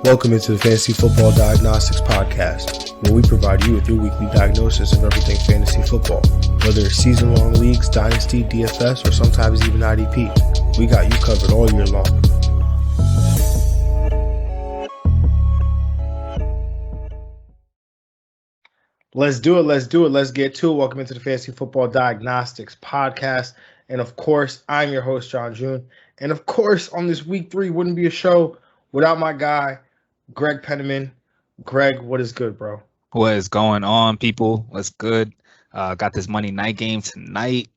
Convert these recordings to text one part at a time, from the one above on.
Welcome into the Fantasy Football Diagnostics Podcast, where we provide you with your weekly diagnosis of everything fantasy football. Whether it's season-long leagues, dynasty, DFS, or sometimes even IDP, we got you covered all year long. Let's do it. Let's get to it. Welcome into the Fantasy Football Diagnostics Podcast. And of course, I'm your host, Jon Jeune. And of course, on this week 3, wouldn't be a show without my guy, Greg Pennamon. Greg, what is good, bro? What is going on, people? What's good? Got this Monday night game tonight.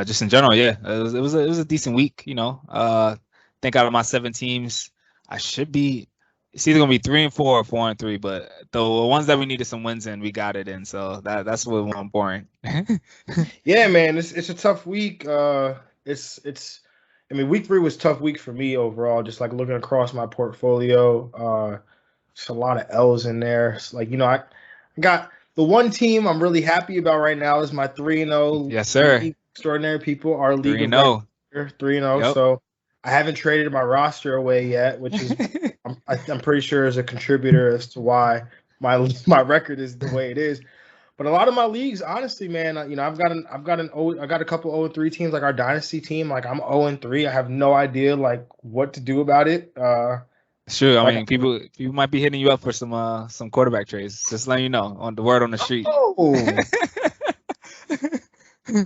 Just in general, yeah, it was a decent week. You know, think out of my 7 teams, I should be. It's either gonna be 3 and 4 or 4 and 3, but the ones that we needed some wins in, we got it in. So that's what I'm boring. Yeah, man, it's a tough week. I mean, week 3 was a tough week for me overall. Just like looking across my portfolio, just a lot of L's in there. It's like, you know, I got the one team I'm really happy about right now is my 3-0. Yes, sir. Extraordinary people, our league 3-0. 3-0. Yep. So I haven't traded my roster away yet, which is I'm pretty sure is a contributor as to why my record is the way it is. But a lot of my leagues, honestly, man, you know, I got a couple 0-3 teams, like our dynasty team. Like I'm 0-3. I have no idea like what to do about it. Sure. I mean, people might be hitting you up for some quarterback trades. Just letting you know on the word on the street. Oh.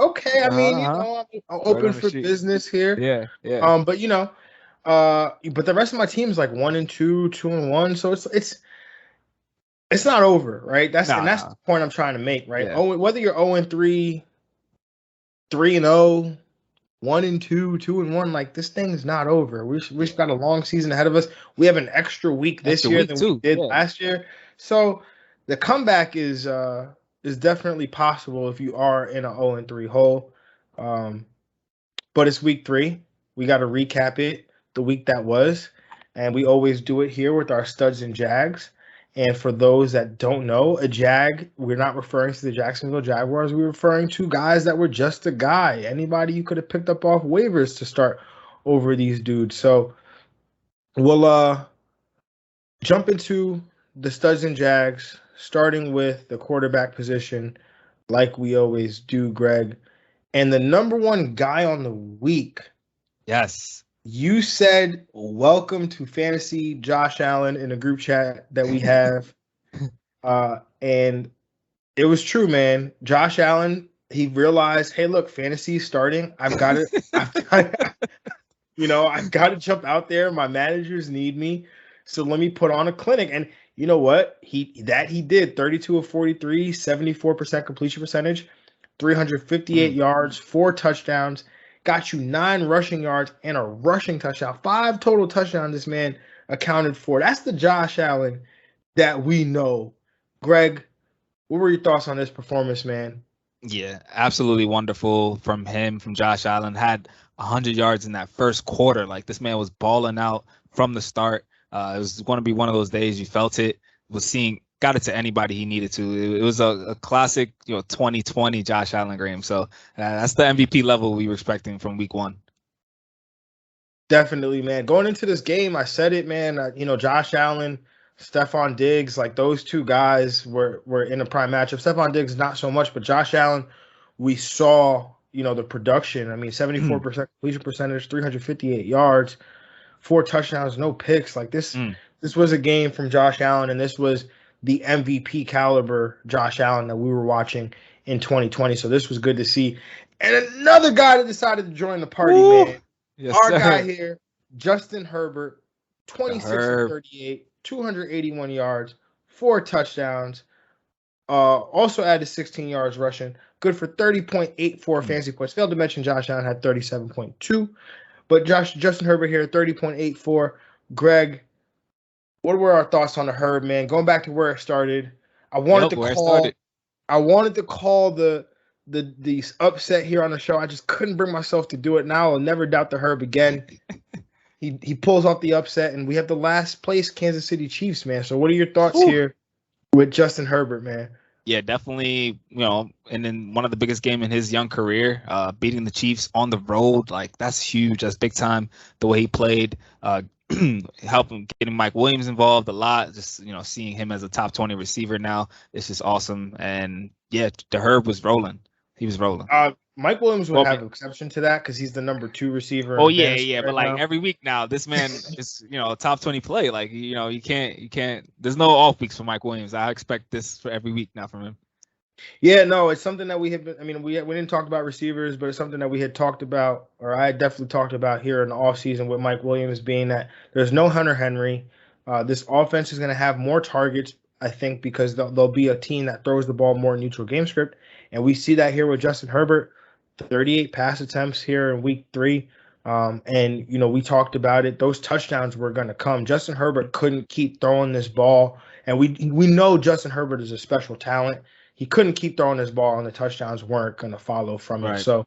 Okay. I mean, you know, I'm open for business here. Yeah. But you know, but the rest of my team is like 1-2, 2-1. So it's not over, right? That's the point I'm trying to make, right? Yeah. Whether you're 0-3, 3-0, 1-2, 2-1, like this thing's not over. We've got a long season ahead of us. We have an extra week this year than we did last year. So the comeback is definitely possible if you are in a 0-3 hole. But it's week 3. We got to recap it, the week that was, and we always do it here with our Studs and Jags. And for those that don't know, a Jag, we're not referring to the Jacksonville Jaguars. We're referring to guys that were just a guy. Anybody you could have picked up off waivers to start over these dudes. So we'll jump into the Studs and Jags, starting with the quarterback position, like we always do, Greg. And the number one guy on the week. Yes. You said, welcome to fantasy Josh Allen in a group chat that we have. And it was true, man. Josh Allen, he realized, hey, look, fantasy starting. I've got to, I've got to jump out there. My managers need me. So let me put on a clinic. And you know what? He did 32 of 43, 74% completion percentage, 358 yards, 4 touchdowns. Got you 9 rushing yards and a rushing touchdown. 5 total touchdowns this man accounted for. That's the Josh Allen that we know. Greg, what were your thoughts on this performance, man? Yeah, absolutely wonderful from him, from Josh Allen. Had 100 yards in that first quarter. Like, this man was balling out from the start. It was going to be one of those days you felt it. Got it to anybody he needed to. It was a classic, 2020 Josh Allen game. So that's the MVP level we were expecting from week 1. Definitely, man. Going into this game, I said it, man. Josh Allen, Stephon Diggs, like those two guys were in a prime matchup. Stephon Diggs, not so much, but Josh Allen, we saw, the production. I mean, 74% completion percentage, 358 yards, 4 touchdowns, no picks. Like this was a game from Josh Allen, and this was the MVP caliber Josh Allen that we were watching in 2020. So this was good to see. And another guy that decided to join the party, man. Yes, Our sir. guy here, Justin Herbert, 26 of 38, 281 yards, 4 touchdowns. Also added 16 yards rushing. Good for 30.84 fantasy points. Failed to mention Josh Allen had 37.2. But Justin Herbert here, 30.84. Greg, what were our thoughts on the Herb, man? Going back to where it started, I wanted to call the upset here on the show. I just couldn't bring myself to do it. Now I'll never doubt the Herb again. He pulls off the upset, and we have the last place Kansas City Chiefs, man. So what are your thoughts here with Justin Herbert, man? Yeah, definitely, and then one of the biggest game in his young career, beating the Chiefs on the road, like that's huge. That's big time, the way he played. helping getting Mike Williams involved a lot. Just seeing him as a top 20 receiver now, it's just awesome. And yeah, the Herb was rolling. He was rolling. Mike Williams would have an exception to that because he's the number 2 receiver. Oh yeah, but like every week now, this man is a top 20 play. Like you can't. There's no off weeks for Mike Williams. I expect this for every week now from him. Yeah, no, it's something that we have been. I mean, we didn't talk about receivers, but it's something that we had talked about, or I had definitely talked about here in the offseason with Mike Williams, being that there's no Hunter Henry. This offense is going to have more targets, I think, because there'll be a team that throws the ball more neutral game script, and we see that here with Justin Herbert. 38 pass attempts here in week 3. And, we talked about it. Those touchdowns were going to come. Justin Herbert couldn't keep throwing this ball. And we know Justin Herbert is a special talent. He couldn't keep throwing this ball, and the touchdowns weren't going to follow from it. So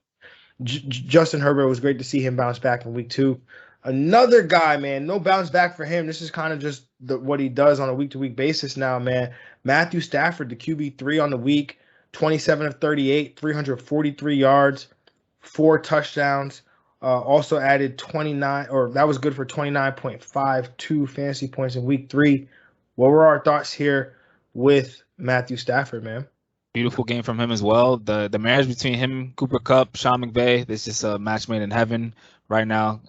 Justin Herbert, was great to see him bounce back in week 2. Another guy, man, no bounce back for him. This is kind of just what he does on a week-to-week basis now, man. Matthew Stafford, the QB3 on the week. 27 of 38, 343 yards, 4 touchdowns. Also added 29, or that was good for 29.52 fantasy points in week 3. What were our thoughts here with Matthew Stafford, man? Beautiful game from him as well. The marriage between him, Cooper Kupp, Sean McVay, this is a match made in heaven right now.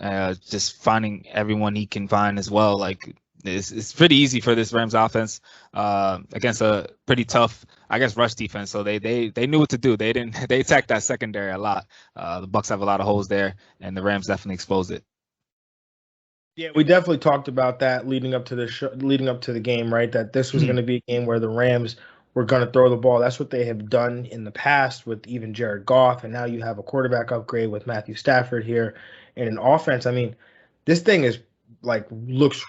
Just finding everyone he can find as well. Like it's pretty easy for this Rams offense against a pretty tough, I guess, rush defense. So they knew what to do. They attacked that secondary a lot. The Bucs have a lot of holes there, and the Rams definitely exposed it. Yeah, we definitely talked about that leading up to the game, right? That this was going to be a game where the Rams were going to throw the ball. That's what they have done in the past with even Jared Goff, and now you have a quarterback upgrade with Matthew Stafford here, and an offense. I mean, this thing is looks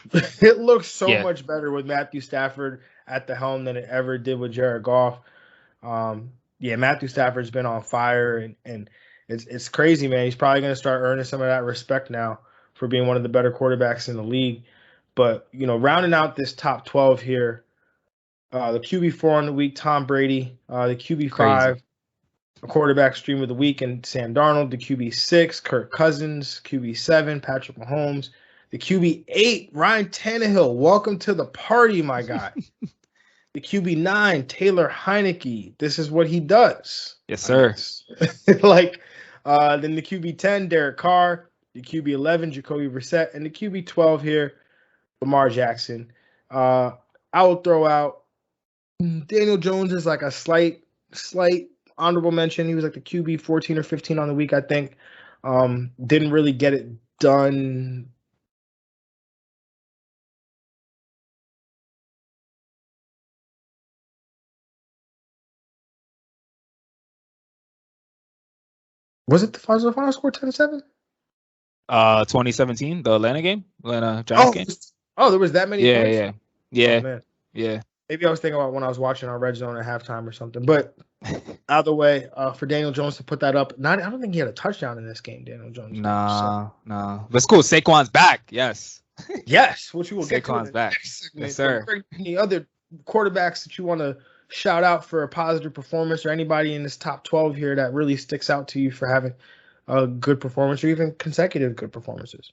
so much better with Matthew Stafford at the helm than it ever did with Jared Goff. Matthew Stafford's been on fire, and it's crazy, man. He's probably going to start earning some of that respect now for being one of the better quarterbacks in the league. But, rounding out this top 12 here, the QB4 on the week, Tom Brady, the QB5, a quarterback stream of the week, and Sam Darnold, the QB6, Kirk Cousins, QB7, Patrick Mahomes, the QB8, Ryan Tannehill. Welcome to the party, my guy. The QB9, Taylor Heineke. This is what he does. Yes, sir. Then the QB10, Derek Carr. The QB11, Jacoby Brissett. And the QB12 here, Lamar Jackson. I will throw out Daniel Jones is like a slight honorable mention. He was like the QB 14 or 15 on the week, I think. Didn't really get it done. Was it the final score 10-7? 2017, the Atlanta Giants game. Oh, there was that many points? Yeah. Oh, man. Yeah. Maybe I was thinking about when I was watching our red zone at halftime or something. But either way, for Daniel Jones to put that up, I don't think he had a touchdown in this game, Daniel Jones. Nah. But it's cool. Saquon's back. Yes. Yes, which we will get to. Saquon's back. Yes, sir. Any other quarterbacks that you want to shout out for a positive performance, or anybody in this top 12 here that really sticks out to you for having a good performance or even consecutive good performances?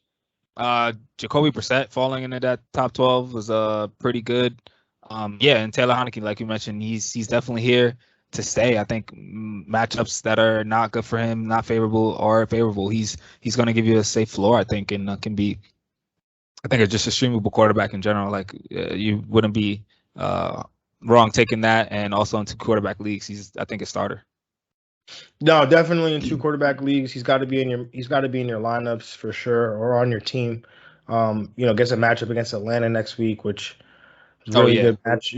Jacoby Brissett falling into that top 12 was pretty good. And Taylor Heineke, like you mentioned, he's definitely here to stay. I think matchups that are not good for him, not favorable, or favorable, he's going to give you a safe floor, I think, and can be, I think, just a streamable quarterback in general. Like you wouldn't be wrong taking that, and also in 2 quarterback leagues, he's, I think, a starter. No, definitely in 2 quarterback leagues, he's got to be in your lineups for sure, or on your team. Gets a matchup against Atlanta next week, which is really good match.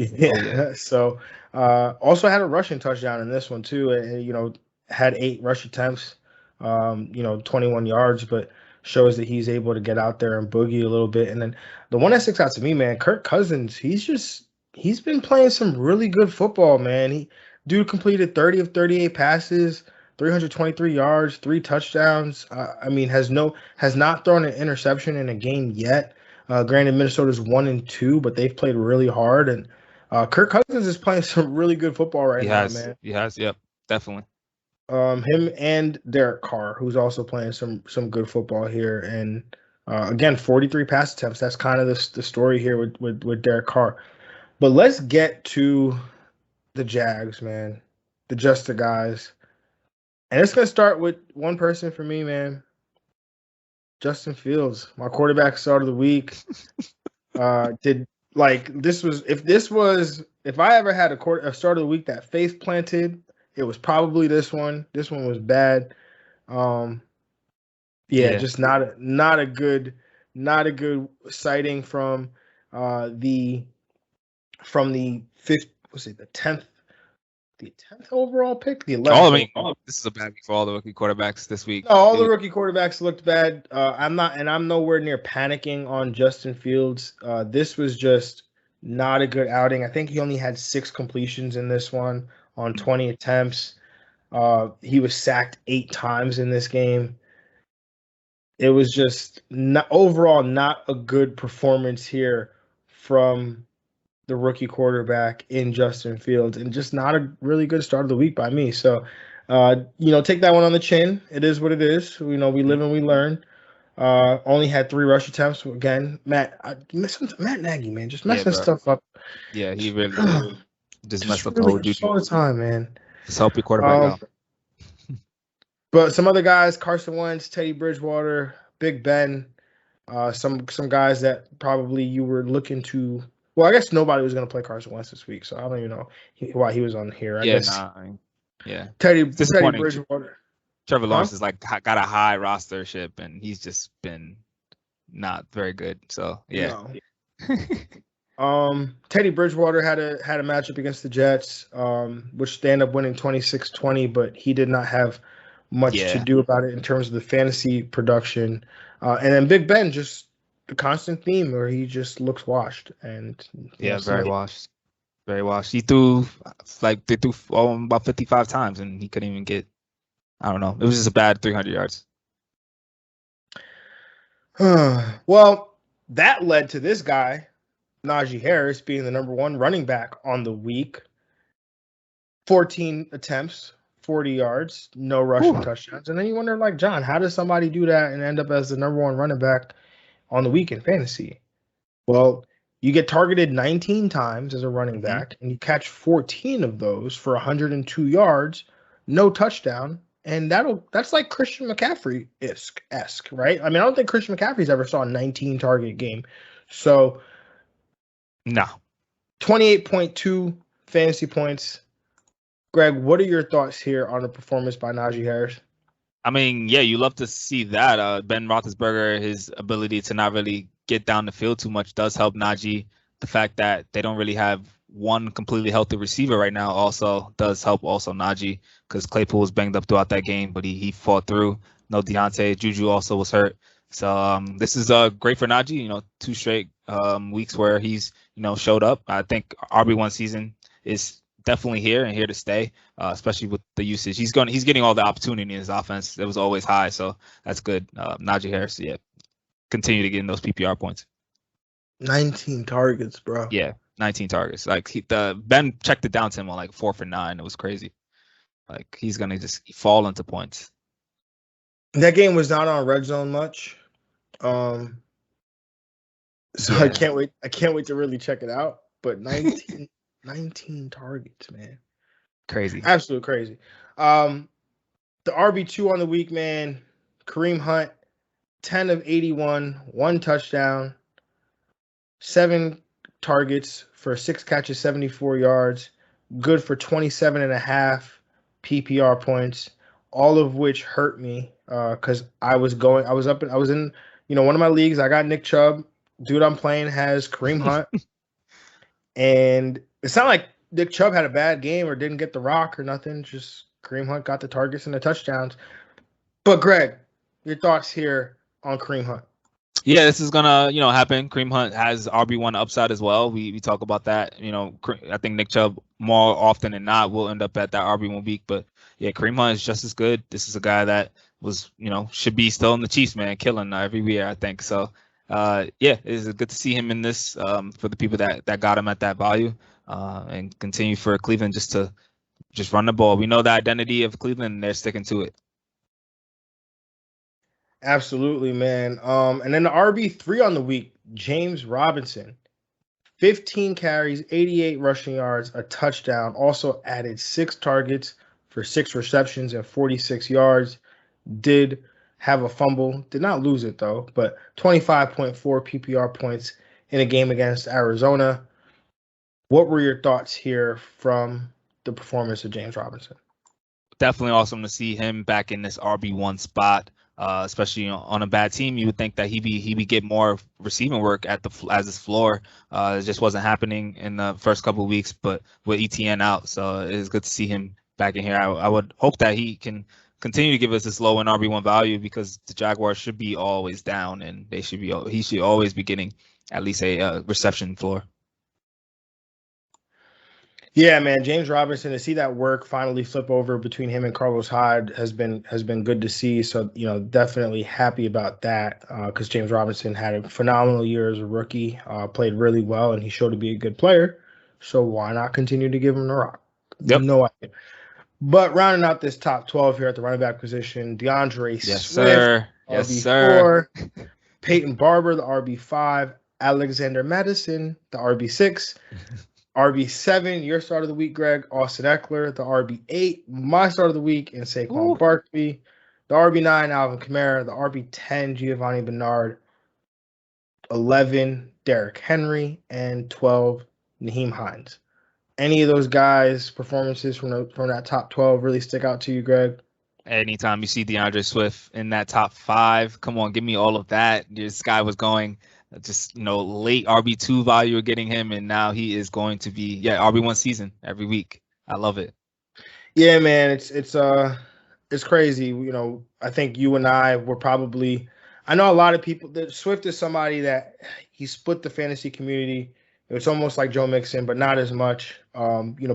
So, also had a rushing touchdown in this one too. And, had 8 rush attempts, 21 yards, but shows that he's able to get out there and boogie a little bit. And then the one that sticks out to me, man, Kirk Cousins, he's been playing some really good football, man. Dude completed 30 of 38 passes, 323 yards, 3 touchdowns. Has not thrown an interception in a game yet. Granted, Minnesota's 1-2, but they've played really hard. And Kirk Cousins is playing some really good football right now, man. He has, yep, definitely. Him and Derek Carr, who's also playing some good football here. And Again, 43 pass attempts. That's kind of the story here with Derek Carr. But let's get to the Jags, man. The guys. And it's going to start with one person for me, man. Justin Fields, my quarterback start of the week. If I ever had a start of the week that face planted, it was probably this one. This one was bad. Just not a good sighting from the 10th overall pick, the 11th. This is a bad week for all the rookie quarterbacks this week. No, all the rookie quarterbacks looked bad. I'm nowhere near panicking on Justin Fields. This was just not a good outing. I think he only had 6 completions in this one on 20 attempts. He was sacked 8 times in this game. It was just overall not a good performance here from the rookie quarterback in Justin Fields, and just not a really good start of the week by me. So, take that one on the chin. It is what it is. We live and we learn. Only had 3 rush attempts. Again, Matt Nagy, man, just messing stuff up. Yeah, he really just messed up the whole juju all the time, man. Just help your quarterback out. But some other guys, Carson Wentz, Teddy Bridgewater, Big Ben, some guys that probably you were looking to. Well, I guess nobody was going to play Carson Wentz this week, so I don't even know why he was on here. I guess. Teddy Bridgewater. Trevor Lawrence is got a high rostership, and he's just been not very good. So yeah. No. Teddy Bridgewater had a matchup against the Jets, which they ended up winning 26-20, but he did not have much to do about it in terms of the fantasy production. And then Big Ben, just the constant theme where he just looks washed. And very washed. Very washed. He threw they threw about 55 times and he couldn't even get, I don't know. It was just a bad 300 yards. Well, that led to this guy, Naji Harris, being the number 1 running back on the week. 14 attempts, 40 yards, no rushing touchdowns. And then you wonder, John, how does somebody do that and end up as the number 1 running back on the week in fantasy? Well, you get targeted 19 times as a running back, and you catch 14 of those for 102 yards, no touchdown, and that's like Christian McCaffrey-esque, right? I mean, I don't think Christian McCaffrey's ever saw a 19 target game. So, no. 28.2 fantasy points. Greg, what are your thoughts here on the performance by Naji Harris? I mean, you love to see that. Ben Roethlisberger, his ability to not really get down the field too much does help Naji. The fact that they don't really have one completely healthy receiver right now also does help also Naji, because Claypool was banged up throughout that game, but he fought through. No Deontay. Juju also was hurt. So this is great for Naji. 2 straight weeks where he's showed up. I think RB1 season is definitely here and here to stay, especially with the usage. He's getting all the opportunity in his offense. It was always high, so that's good. Naji Harris, continue to get in those PPR points. 19 targets, bro. Yeah, 19 targets. Ben checked it down to him on 4 for 9. It was crazy. He's gonna just fall into points. That game was not on red zone much, so I can't wait. I can't wait to really check it out. But 19 targets, man. Crazy. Absolute crazy. The RB2 on the week, man. Kareem Hunt, 10 of 81, 1 touchdown, 7 targets for 6 catches, 74 yards, good for 27.5 PPR points, all of which hurt me because I was in one of my leagues. I got Nick Chubb. Dude I'm playing has Kareem Hunt. And it's not like Nick Chubb had a bad game or didn't get the rock or nothing. Just Kareem Hunt got the targets and the touchdowns. But Greg, your thoughts here on Kareem Hunt? Yeah, this is gonna happen. Kareem Hunt has RB1 upside as well. We talk about that. I think Nick Chubb more often than not will end up at that RB1 week. But yeah, Kareem Hunt is just as good. This is a guy that was should be still in the Chiefs, man, killing every year, I think. So it's good to see him in this for the people that got him at that value, and continue for Cleveland to run the ball. We know the identity of Cleveland, and they're sticking to it. Absolutely, man. And then the RB3 on the week, James Robinson. 15 carries, 88 rushing yards, a touchdown. Also added 6 targets for 6 receptions and 46 yards. Did have a fumble. Did not lose it, though, but 25.4 PPR points in a game against Arizona. What were your thoughts here from the performance of James Robinson? Definitely awesome to see him back in this RB1 spot. Especially on a bad team, you would think that he be get more receiving work as his floor. It just wasn't happening in the first couple of weeks, but with ETN out, so it's good to see him back in here. I would hope that he can continue to give us this low in RB1 value, because the Jaguars should be always down, and he should always be getting at least a reception floor. Yeah, man, James Robinson, to see that work finally flip over between him and Carlos Hyde has been good to see. So, definitely happy about that, because James Robinson had a phenomenal year as a rookie, played really well, and he showed to be a good player. So why not continue to give him the rock? Yep. No idea. But rounding out this top 12 here at the running back position, DeAndre yes, Swift, sir. Yes, RB4, sir. Peyton Barber, the RB5, Alexander Madison, the RB6. RB7, your start of the week, Greg. Austin Eckler, the RB8, my start of the week, and Saquon Barkley. The RB9, Alvin Kamara. The RB10, Giovanni Bernard. 11, Derrick Henry. And 12, Nyheim Hines. Any of those guys' performances from that top 12 really stick out to you, Greg? Anytime you see DeAndre Swift in that top 5, come on, give me all of that. This guy was going just late RB2 value, you're getting him, and now he is going to be RB1 season every week. I love it. Yeah, man, it's crazy. I think you and I were probably, I know a lot of people that Swift is somebody that he split the fantasy community. It's almost like Joe Mixon, but not as much.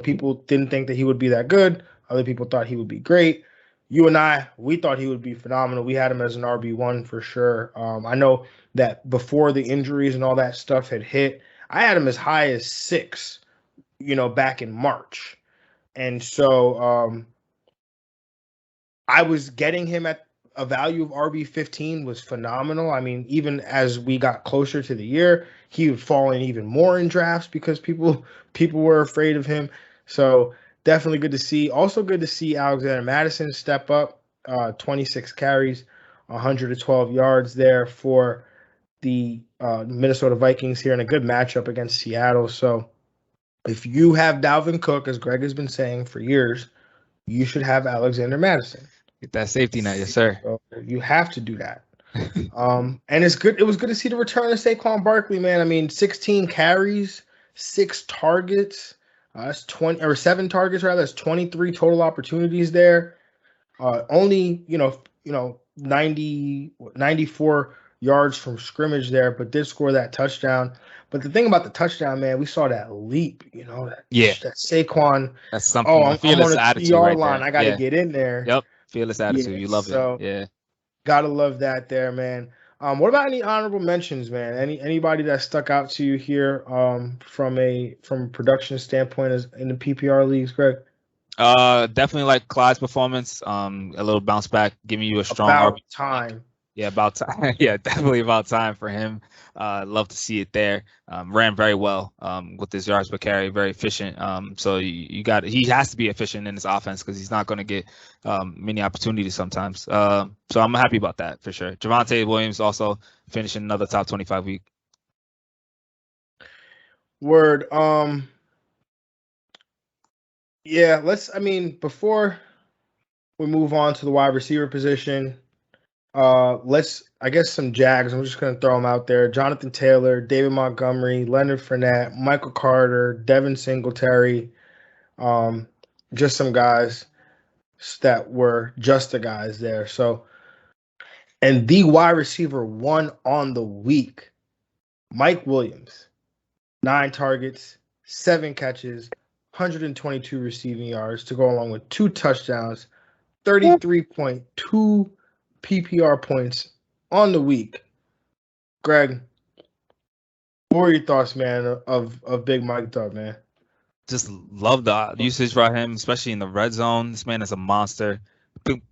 People didn't think that he would be that good. Other people thought he would be great. You and I, we thought he would be phenomenal. We had him as an RB1 for sure. I know that before the injuries and all that stuff had hit, I had him as high as 6, back in March. And so I was getting him at a value of RB15 was phenomenal. I mean, even as we got closer to the year, he would fall in even more in drafts because people were afraid of him. So definitely good to see. Also good to see Alexander Madison step up, 26 carries, 112 yards there for the Minnesota Vikings here in a good matchup against Seattle. So if you have Dalvin Cook, as Greg has been saying for years, you should have Alexander Madison. Get that safety net, yes, sir. So you have to do that. And it's good. It was good to see the return of Saquon Barkley, man. I mean, 16 carries, 6 targets. That's 20 or 7 targets rather. That's 23 total opportunities there. Only 94 yards from scrimmage there, but did score that touchdown. But the thing about the touchdown, man, we saw that leap. That Saquon. That's something. I'm on the attitude 3-yard line. I got to get in there. Yep, fearless attitude. You love it. Yeah, gotta love that there, man. What about any honorable mentions, man? Anybody that stuck out to you here from a production standpoint as in the PPR leagues, Greg? Definitely like Clyde's performance. A little bounce back, giving you a strong time. Yeah, about time. Yeah, definitely about time for him. Love to see it there. Ran very well with his yards per carry, very efficient. So he has to be efficient in his offense because he's not going to get many opportunities sometimes. So I'm happy about that for sure. Javonte Williams also finishing another top 25 week. Word. Yeah, before we move on to the wide receiver position, I guess some Jags. I'm just going to throw them out there. Jonathan Taylor, David Montgomery, Leonard Fournette, Michael Carter, Devin Singletary. Just some guys that were just the guys there. So, and the wide receiver 1 on the week, Mike Williams, 9 targets, 7 catches, 122 receiving yards to go along with 2 touchdowns, 33.2 PPR points on the week. Greg, what were your thoughts, man, of Big Mike Dub, man? Just love the usage for him, especially in the red zone. This man is a monster.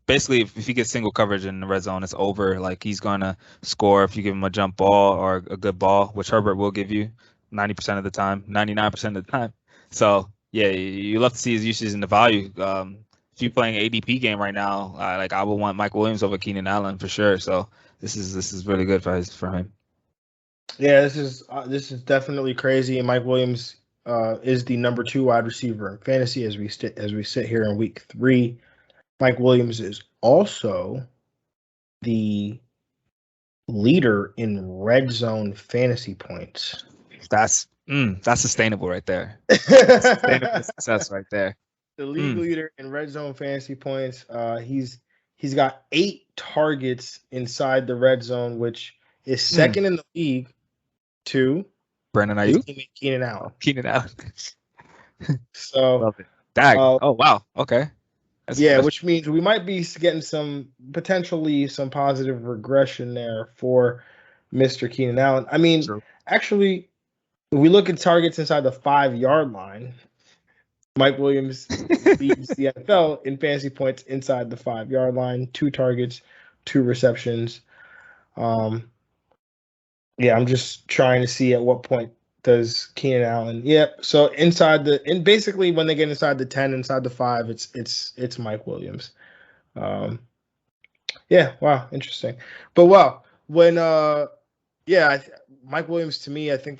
basically, if he gets single coverage in the red zone, it's over. Like, he's gonna score if you give him a jump ball or a good ball, which Herbert will give you 90% of the time, 99% of the time. So yeah, you love to see his usage and the value. If you're playing ADP game right now, like, I would want Mike Williams over Keenan Allen for sure. So this is really good for him. Yeah, this is definitely crazy. And Mike Williams is the number 2 wide receiver in fantasy as we sit here in week 3. Mike Williams is also the leader in red zone fantasy points. That's sustainable right there. Sustainable success right there. The league leader in red zone fantasy points. He's got 8 targets inside the red zone, which is second in the league to Brandon Ayuk, Keenan Allen. Keenan Allen. So love it. Dag. Oh wow. Okay. Which means we might be getting potentially some positive regression there for Mr. Keenan Allen. I mean, actually, if we look at targets inside the 5-yard line, Mike Williams leads the NFL in fantasy points inside the 5-yard line. 2 targets, 2 receptions. I'm just trying to see at what point does Keenan Allen. Yep. So basically when they get inside the 10, inside the 5, it's Mike Williams. Wow, interesting. But when Mike Williams, to me, I think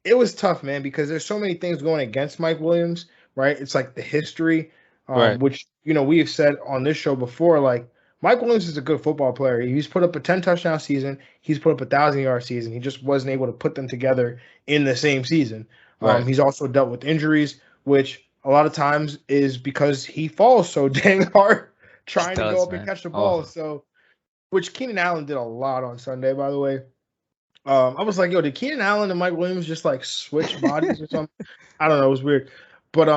it was tough, man, because there's so many things going against Mike Williams, right? It's like the history, right. Which, we have said on this show before, like, Mike Williams is a good football player. He's put up a 10-touchdown season. He's put up a 1,000-yard season. He just wasn't able to put them together in the same season. Right. He's also dealt with injuries, which a lot of times is because he falls so dang hard trying to go up and catch the ball. So, which Keenan Allen did a lot on Sunday, by the way. I was like, did Keenan Allen and Mike Williams just like switch bodies or something? I don't know. It was weird. But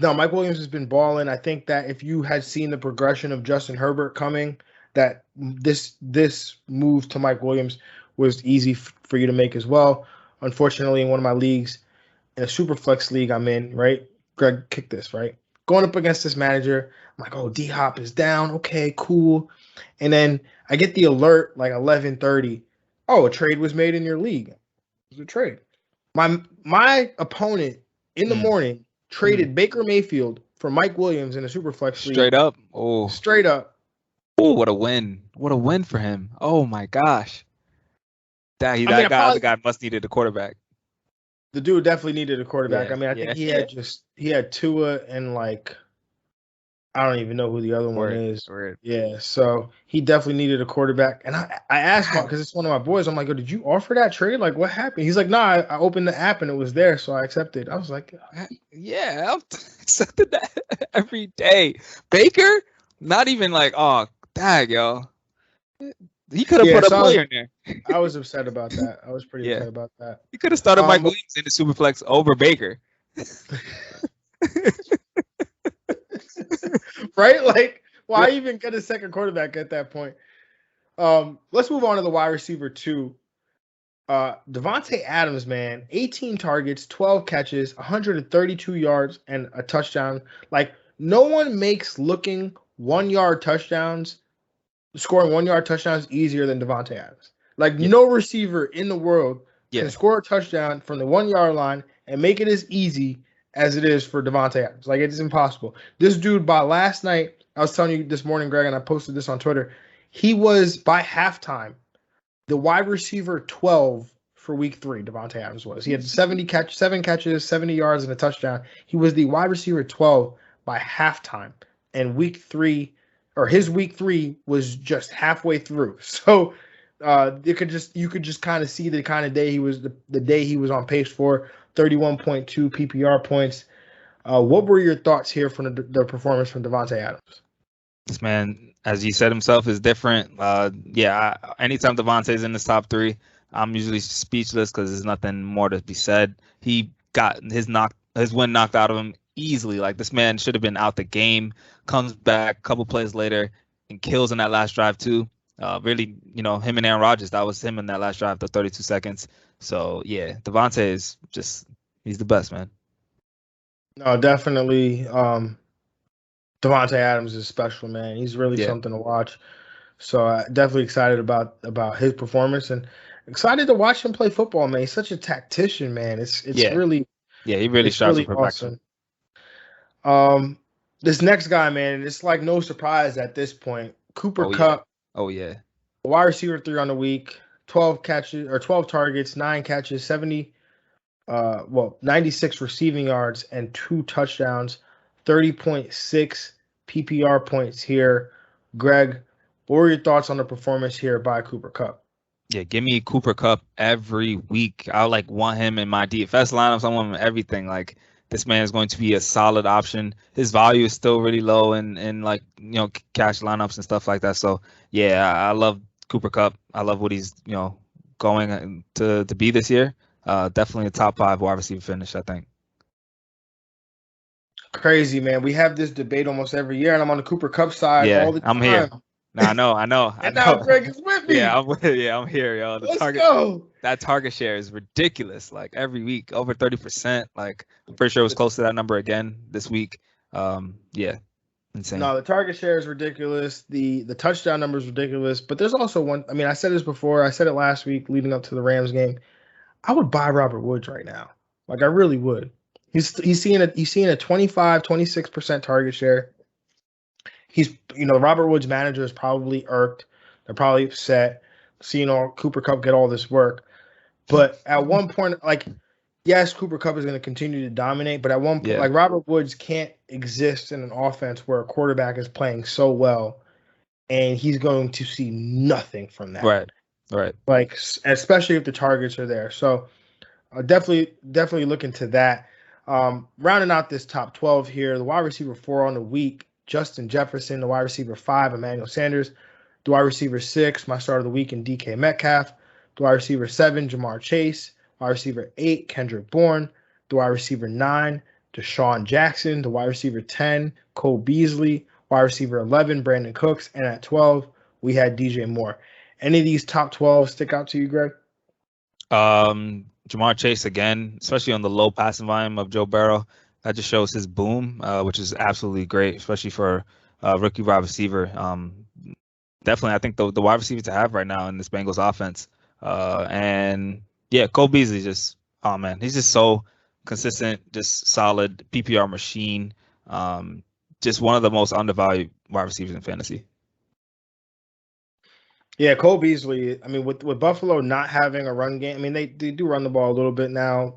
no, Mike Williams has been balling. I think that if you had seen the progression of Justin Herbert coming, that this move to Mike Williams was easy for you to make as well. Unfortunately, in one of my leagues, in a super flex league I'm in, right? Greg kicked this, right? Going up against this manager, I'm like, D-Hop is down. Okay, cool. And then I get the alert like 11:30. A trade was made in your league. It was a trade. My opponent in the morning traded Baker Mayfield for Mike Williams in a Superflex league. Straight up. Straight up. Oh, what a win. What a win for him. Oh, my gosh. That guy must needed a quarterback. The dude definitely needed a quarterback. I think he had Tua and like, I don't even know who the other one is. Yeah, so he definitely needed a quarterback. And I asked him, because it's one of my boys, I'm like, did you offer that trade? Like, what happened? He's like, nah, I opened the app and it was there, so I accepted. I was like, yeah, I've accepted that every day. Baker, not even like, dag, yo. He could have put a player in there. I was upset about that. I was pretty upset about that. He could have started Mike Williams in the Superflex over Baker. Right? Like, why even get a second quarterback at that point? Let's move on to the wide receiver 2. Davante Adams, man, 18 targets, 12 catches, 132 yards, and a touchdown. Like, no one makes scoring 1-yard touchdowns easier than Davante Adams. Like, no receiver in the world can score a touchdown from the 1-yard line and make it as easy as it is for Davante Adams. Like, it's impossible. This dude, by last night, I was telling you this morning, Greg, and I posted this on Twitter, he was, by halftime, the wide receiver 12 for week 3, Davante Adams was. He had 7 catches, 70 yards, and a touchdown. He was the wide receiver 12 by halftime. And his week 3 was just halfway through. So you could just kind of see the kind of day he was, the day he was on pace for. 31.2 PPR points. What were your thoughts here from the performance from Davante Adams? This man, as he said himself, is different. Anytime Davante's in the top 3, I'm usually speechless because there's nothing more to be said. He got his win knocked out of him easily. Like, this man should have been out the game. Comes back a couple plays later and kills in that last drive too. Really, him and Aaron Rodgers, that was him in that last drive, the 32 seconds. So, yeah, Davante is he's the best, man. No, definitely. Devontae Adams is special, man. He's really something to watch. So definitely excited about his performance and excited to watch him play football, man. He's such a tactician, man. It's really he really strives for perfection. Awesome. This next guy, man, it's like no surprise at this point. Cooper Kupp. Oh yeah. Wide receiver 3 on the week, 12 targets, 9 catches, 96 receiving yards and 2 touchdowns, 30.6 PPR points here. Greg, what were your thoughts on the performance here by Cooper Kupp? Yeah, give me Cooper Kupp every week. I want him in my DFS lineups. I want him in everything. Like, this man is going to be a solid option. His value is still really low in cash lineups and stuff like that. So yeah, I love Cooper Kupp. I love what he's going to be this year. Definitely a top 5 wide receiver finish, I think. Crazy, man. We have this debate almost every year, and I'm on the Cooper Kupp side all the time. I'm here. I know. And now Greg is with me. I'm here, yo. Let's go. That target share is ridiculous. Like, every week, over 30%. Like, I'm pretty sure it was close to that number again this week. Insane. No, the target share is ridiculous. The touchdown number is ridiculous. But there's also one. I mean, I said this before. I said it last week leading up to the Rams game. I would buy Robert Woods right now. Like, I really would. He's seeing a 26% target share. He's Robert Woods' manager is probably irked. They're probably upset seeing Cooper Kupp get all this work. But at one point, like, yes, Cooper Kupp is going to continue to dominate. But at one point, like, Robert Woods can't exist in an offense where a quarterback is playing so well, and he's going to see nothing from that. Right. Like, especially if the targets are there. So definitely look into that. Rounding out this top 12 here, the wide receiver 4 on the week, Justin Jefferson. The wide receiver 5, Emmanuel Sanders. The wide receiver 6, my start of the week in DK Metcalf. The wide receiver 7, Jamar Chase. Wide receiver 8, Kendrick Bourne. The wide receiver 9, Deshaun Jackson. The wide receiver 10, Cole Beasley. Wide receiver 11, Brandon Cooks. And at 12, we had DJ Moore. Any of these top 12 stick out to you, Greg? Jamar Chase again, especially on the low passing volume of Joe Burrow. That just shows his boom, which is absolutely great, especially for a rookie wide receiver. Definitely, I think the wide receiver to have right now in this Bengals offense. And yeah, Cole Beasley he's just so consistent, just solid PPR machine. Just one of the most undervalued wide receivers in fantasy. Yeah, Cole Beasley, I mean, with Buffalo not having a run game, I mean, they do run the ball a little bit now.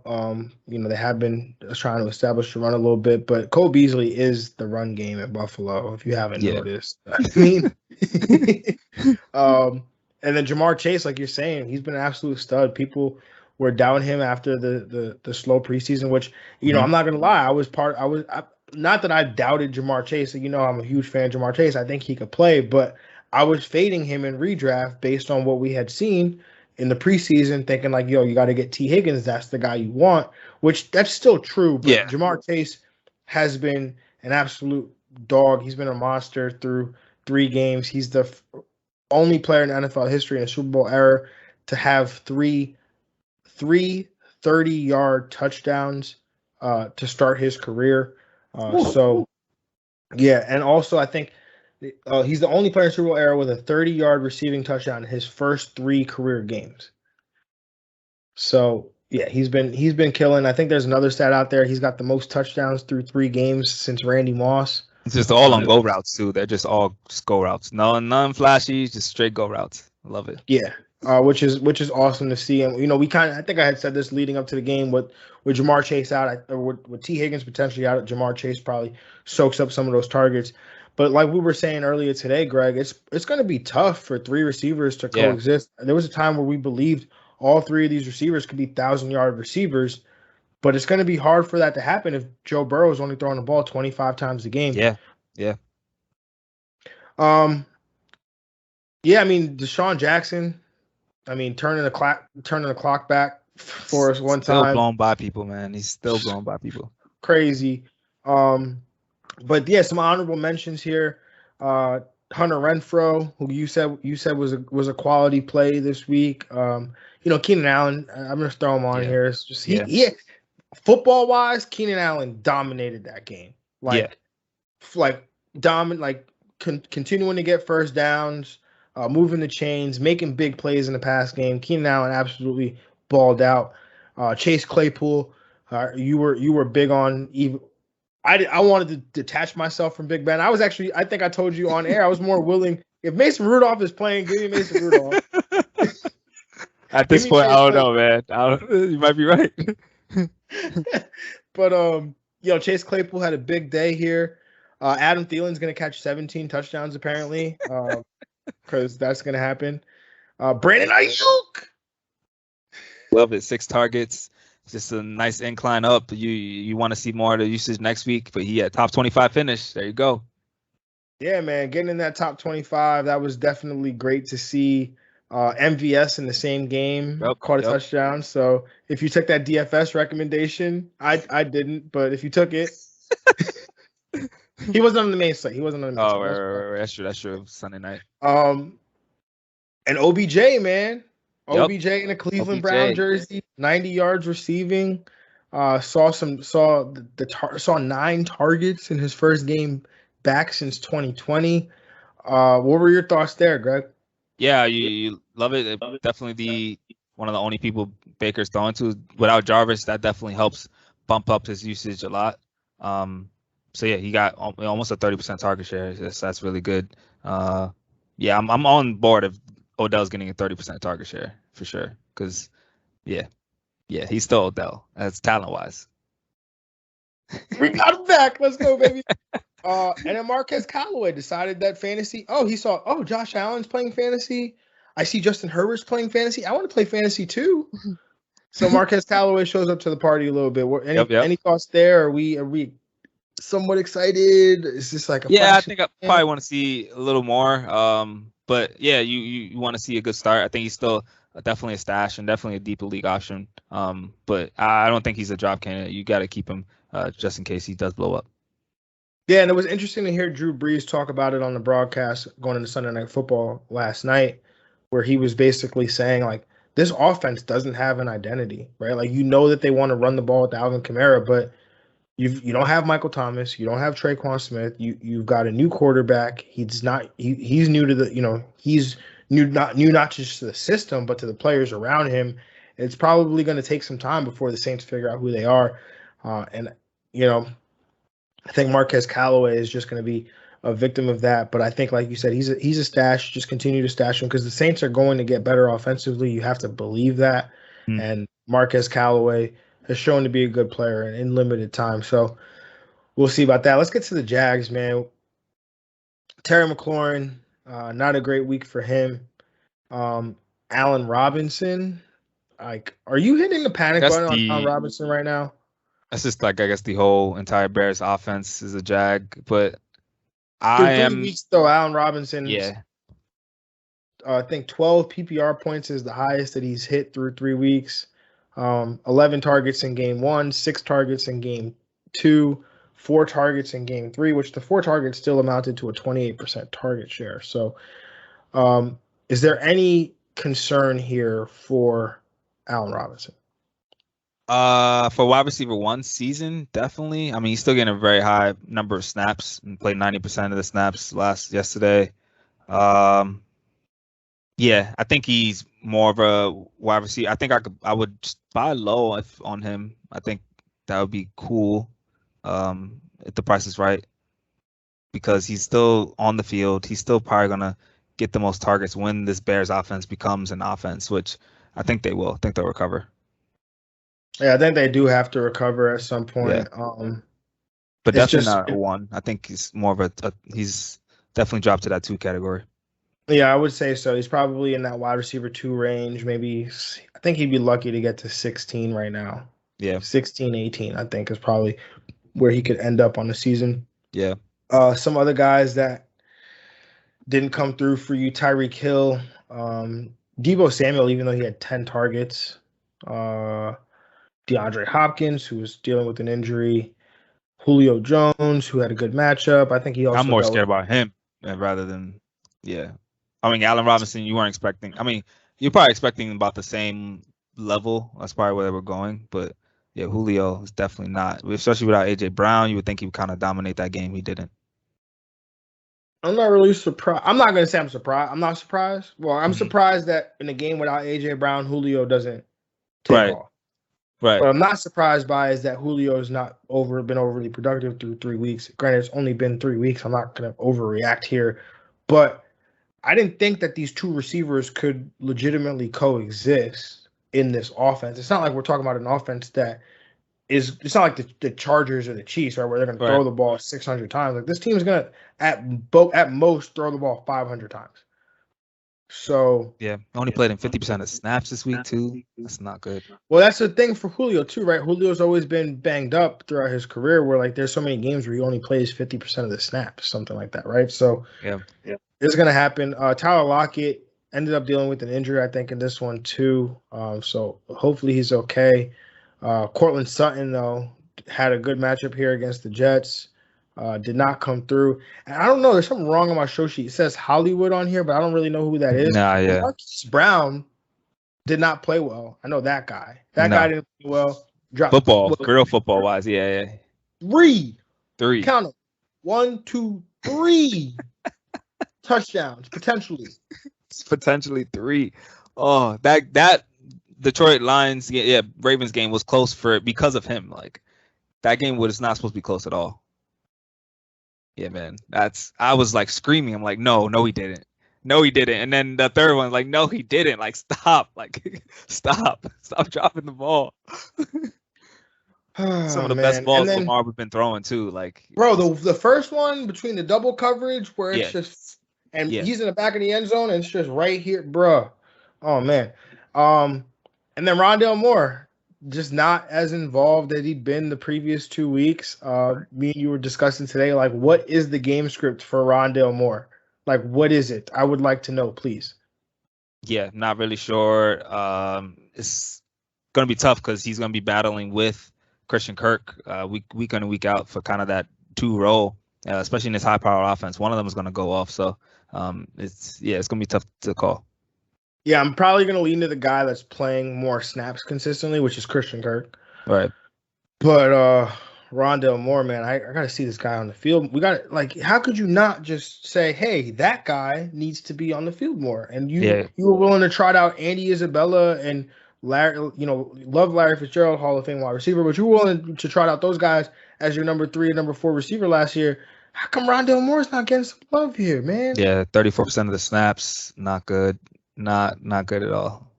They have been trying to establish the run a little bit, but Cole Beasley is the run game at Buffalo, if you haven't noticed. I mean, and then Jamar Chase, like you're saying, he's been an absolute stud. People were doubting him after the slow preseason, which, I'm not going to lie, not that I doubted Jamar Chase. I'm a huge fan of Jamar Chase. I think he could play, but I was fading him in redraft based on what we had seen in the preseason, thinking like, you got to get T. Higgins. That's the guy you want, which that's still true. But Jamar Chase has been an absolute dog. He's been a monster through 3 games. He's the only player in NFL history in a Super Bowl era to have three 30-yard touchdowns to start his career. And also I think he's the only player in Super Bowl era with a 30-yard receiving touchdown in his first 3 career games. So yeah, he's been killing. I think there's another stat out there. He's got the most touchdowns through 3 games since Randy Moss. It's just all on go routes too. They're just all go routes. None flashy, just straight go routes. I love it. Yeah. Which is awesome to see. And I think I had said this leading up to the game with Jamar Chase out, or with T. Higgins potentially out, Jamar Chase probably soaks up some of those targets. But like we were saying earlier today, Greg, it's going to be tough for 3 receivers to coexist. There was a time where we believed all 3 of these receivers could be 1,000-yard receivers, but it's going to be hard for that to happen if Joe Burrow is only throwing the ball 25 times a game. Yeah. I mean, Deshaun Jackson, turning the clock back for us one time. Still blown by people, man. He's still blown by people. Crazy. But yeah, some honorable mentions here. Hunter Renfro, who you said was a quality play this week. Keenan Allen, I'm gonna throw him on here. It's just football wise, Keenan Allen dominated that game. Like continuing to get first downs, moving the chains, making big plays in the pass game. Keenan Allen absolutely balled out. Chase Claypool, you were big on. I wanted to detach myself from Big Ben. I think I told you on air, I was more willing. If Mason Rudolph is playing, give me Mason Rudolph. At this point, I don't know, man. You might be right. But Chase Claypool had a big day here. Adam Thielen's going to catch 17 touchdowns apparently, because that's going to happen. Brandon Ayuk. Love it. 6 targets. Just a nice incline up. You want to see more of the usage next week, but he had top 25 finish. There you go. Yeah, man, getting in that top 25, that was definitely great to see. MVS in the same game caught a touchdown. So if you took that DFS recommendation, I didn't, but if you took it, he wasn't on the main slate. He wasn't on the main slate. Right. That's true. Sunday night. And OBJ, man. OBJ in a Cleveland Brown jersey, 90 yards receiving. Saw 9 targets in his first game back since 2020. What were your thoughts there, Greg? Yeah, you love it. Definitely one of the only people Baker's throwing to. Without Jarvis, that definitely helps bump up his usage a lot. So yeah, he got almost a 30% target share. That's really good. Yeah, I'm on board if Odell's getting a 30% target share for sure. Because yeah, he's still Odell. That's talent wise. We got him back. Let's go, baby. And then Marquez Callaway decided that fantasy. He saw, Josh Allen's playing fantasy. I see Justin Herbert's playing fantasy. I want to play fantasy too. So Marquez Callaway shows up to the party a little bit. Any thoughts there? Are we somewhat excited? Is this like I think I probably want to see a little more. But yeah, you want to see a good start. I think he's still definitely a stash and definitely a deeper league option. But I don't think he's a drop candidate. You got to keep him just in case he does blow up. Yeah, and it was interesting to hear Drew Brees talk about it on the broadcast going into Sunday Night Football last night, where he was basically saying, like, this offense doesn't have an identity, right? Like, that they want to run the ball with Alvin Kamara, but you don't have Michael Thomas, you don't have Traquan Smith, you've got a new quarterback. He's new to the, he's not just to the system, but to the players around him. It's probably going to take some time before the Saints figure out who they are, I think Marquez Callaway is just going to be a victim of that. But I think, like you said, he's a stash. Just continue to stash him because the Saints are going to get better offensively. You have to believe that. And Marquez Callaway has shown to be a good player in limited time. So we'll see about that. Let's get to the Jags, man. Terry McLaurin, not a great week for him. Allen Robinson, are you hitting the panic button on Allen Robinson right now? That's just I guess the whole entire Bears offense is a jag, but through 3 weeks though, Allen Robinson. Yeah, I think 12 PPR points is the highest that he's hit through 3 weeks. 11 targets in game 1, 6 targets in game 2, 4 targets in game 3, which the 4 targets still amounted to a 28% target share. So, is there any concern here for Allen Robinson? For wide receiver 1 season, definitely. I mean, he's still getting a very high number of snaps and played 90% of the snaps yesterday. Yeah, I think he's more of a wide receiver. I think I would just buy low on him. I think that would be cool if the price is right because he's still on the field. He's still probably gonna get the most targets when this Bears offense becomes an offense, which I think they will. I think they'll recover. Yeah, I think they do have to recover at some point. Yeah. But definitely not a 1. I think he's more of he's definitely dropped to that 2 category. Yeah, I would say so. He's probably in that wide receiver 2 range. Maybe I think he'd be lucky to get to 16 right now. Yeah. 16, 18, I think is probably where he could end up on the season. Yeah. Some other guys that didn't come through for you, Tyreek Hill, Deebo Samuel, even though he had 10 targets, DeAndre Hopkins, who was dealing with an injury, Julio Jones, who had a good matchup. I think he also. I'm more scared about him rather than, I mean, Allen Robinson, you weren't expecting. I mean, you're probably expecting about the same level. That's probably where they were going. But yeah, Julio is definitely not. Especially without AJ Brown, you would think he would kind of dominate that game. He didn't. I'm not really surprised. I'm not going to say I'm surprised. I'm not surprised. Well, I'm surprised that in a game without A.J. Brown, Julio doesn't take off. Right. What I'm not surprised by is that Julio's not been overly productive through 3 weeks. Granted, it's only been 3 weeks. I'm not going to overreact here. But I didn't think that these two receivers could legitimately coexist in this offense. It's not like we're talking about an offense that it's not like the Chargers or the Chiefs, right, where they're going to throw the ball 600 times. Like, this team is going to, at most, throw the ball 500 times. So yeah, only played in 50% of snaps this week too. That's not good. Well, that's the thing for Julio too, right? Julio's always been banged up throughout his career, where like there's so many games where he only plays 50% of the snaps, something like that, right? So yeah, it's gonna happen. Tyler Lockett ended up dealing with an injury, I think, in this one too. So hopefully he's okay. Cortland Sutton though had a good matchup here against the Jets. Did not come through. And I don't know. There's something wrong on my show sheet. It says Hollywood on here, but I don't really know who that is. Nah, yeah. Marquise Brown did not play well. I know that guy. That guy didn't play well. Real football wise, yeah. Three. Count them. 1, 2, 3 touchdowns potentially. It's potentially 3. Oh, that Detroit Lions, Ravens game was close because of him. Like, that game was not supposed to be close at all. Yeah, man. I was like screaming. I'm like, no, he didn't. No, he didn't. And then the third one, like, no, he didn't. Like, stop. Like, stop dropping the ball. Some of the best balls Lamar have been throwing too. Like, bro, the first one between the double coverage where it's just he's in the back of the end zone and it's just right here, bro. Oh man. And then Rondale Moore, just not as involved as he'd been the previous 2 weeks. Me and you were discussing today, like, what is the game script for Rondale Moore? Like, what is it? I would like to know, please. Yeah, not really sure. It's going to be tough because he's going to be battling with Christian Kirk week in and week out for kind of that 2 role, especially in this high-powered offense. One of them is going to go off. So, it's going to be tough to call. Yeah, I'm probably going to lean to the guy that's playing more snaps consistently, which is Christian Kirk. Right. But Rondale Moore, man, I got to see this guy on the field. We got like, how could you not just say, hey, that guy needs to be on the field more? And you were willing to trot out Andy Isabella and Larry, love Larry Fitzgerald, Hall of Fame wide receiver, but you were willing to trot out those guys as your number 3 and number 4 receiver last year. How come Rondale Moore's not getting some love here, man? Yeah, 34% of the snaps, not good. Not good at all.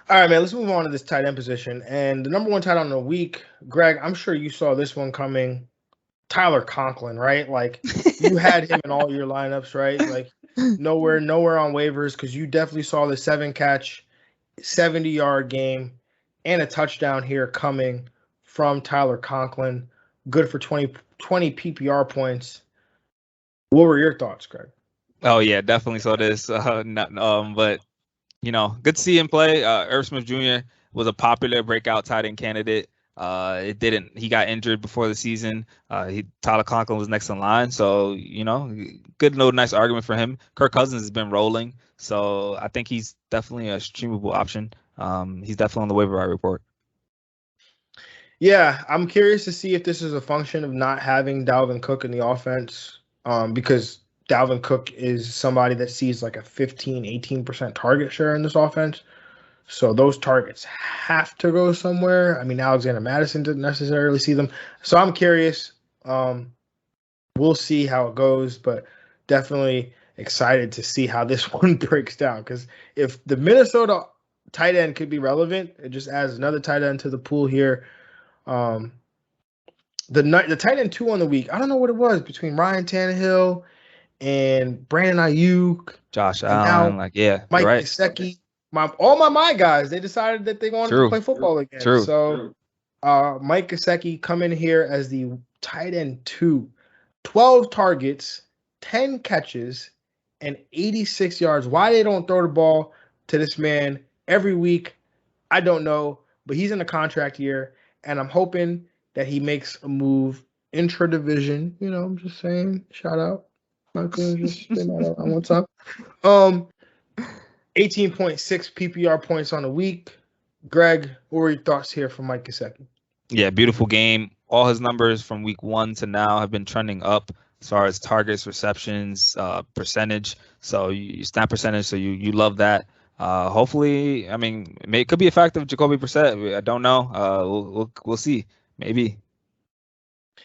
All right, man, let's move on to this tight end position. And the number 1 tight end of the week, Greg, I'm sure you saw this one coming. Tyler Conklin, right? Like, you had him in all your lineups, right? Like, nowhere on waivers, because you definitely saw the 7-catch, 70-yard game and a touchdown here coming from Tyler Conklin. Good for 20 PPR points. What were your thoughts, Greg? Oh yeah, definitely saw this. But good to see him play. Irv Smith Jr. was a popular breakout tight end candidate. He got injured before the season. Tyler Conklin was next in line, so nice argument for him. Kirk Cousins has been rolling, so I think he's definitely a streamable option. He's definitely on the waiver wire report. Yeah, I'm curious to see if this is a function of not having Dalvin Cook in the offense, because Dalvin Cook is somebody that sees like a 15-18% target share in this offense. So those targets have to go somewhere. I mean, Alexander Madison didn't necessarily see them. So I'm curious. We'll see how it goes, but definitely excited to see how this one breaks down. Because if the Minnesota tight end could be relevant, it just adds another tight end to the pool here. The tight end 2 on the week, I don't know what it was between Ryan Tannehill and Brandon Ayuk, Josh Allen, Mike Gesicki, all my guys, they decided that they wanted to play football again. True. So Mike Gesicki come in here as the tight end 2, 12 targets, 10 catches, and 86 yards. Why they don't throw the ball to this man every week, I don't know, but he's in a contract year, and I'm hoping that he makes a move intra-division. I'm just saying, shout out. Not gonna just say that out one time. 18.6 PPR points on the week. Greg, what were your thoughts here from Mike Gesicki? Yeah, beautiful game. All his numbers from week 1 to now have been trending up. as far as targets, receptions, percentage. So you snap percentage. So you love that. Hopefully, I mean, it could be a factor of Jacoby Brissett. I don't know. We'll see. Maybe.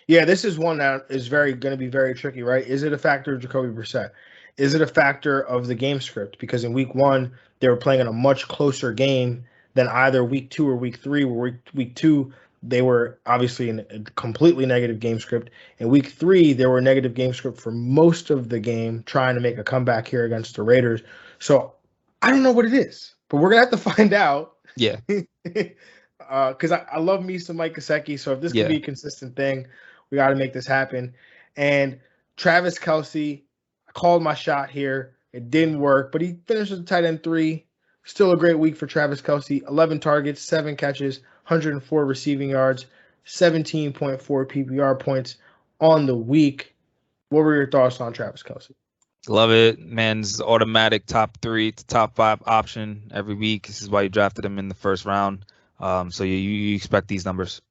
Yeah, this is one that is going to be very tricky, right? Is it a factor of Jacoby Brissett? Is it a factor of the game script? Because in week 1, they were playing in a much closer game than either week 2 or week 3. Where week 2, they were obviously in a completely negative game script. In week 3, they were negative game script for most of the game, trying to make a comeback here against the Raiders. So I don't know what it is, but we're going to have to find out. Yeah. Because I love me some Mike Gesicki. So if this could be a consistent thing, we got to make this happen. And Travis Kelce, I called my shot here. It didn't work, but he finished with tight end 3. Still a great week for Travis Kelce. 11 targets, 7 catches, 104 receiving yards, 17.4 PPR points on the week. What were your thoughts on Travis Kelce? Love it. Man's automatic top 3 to top 5 option every week. This is why you drafted him in the first round. So you expect these numbers.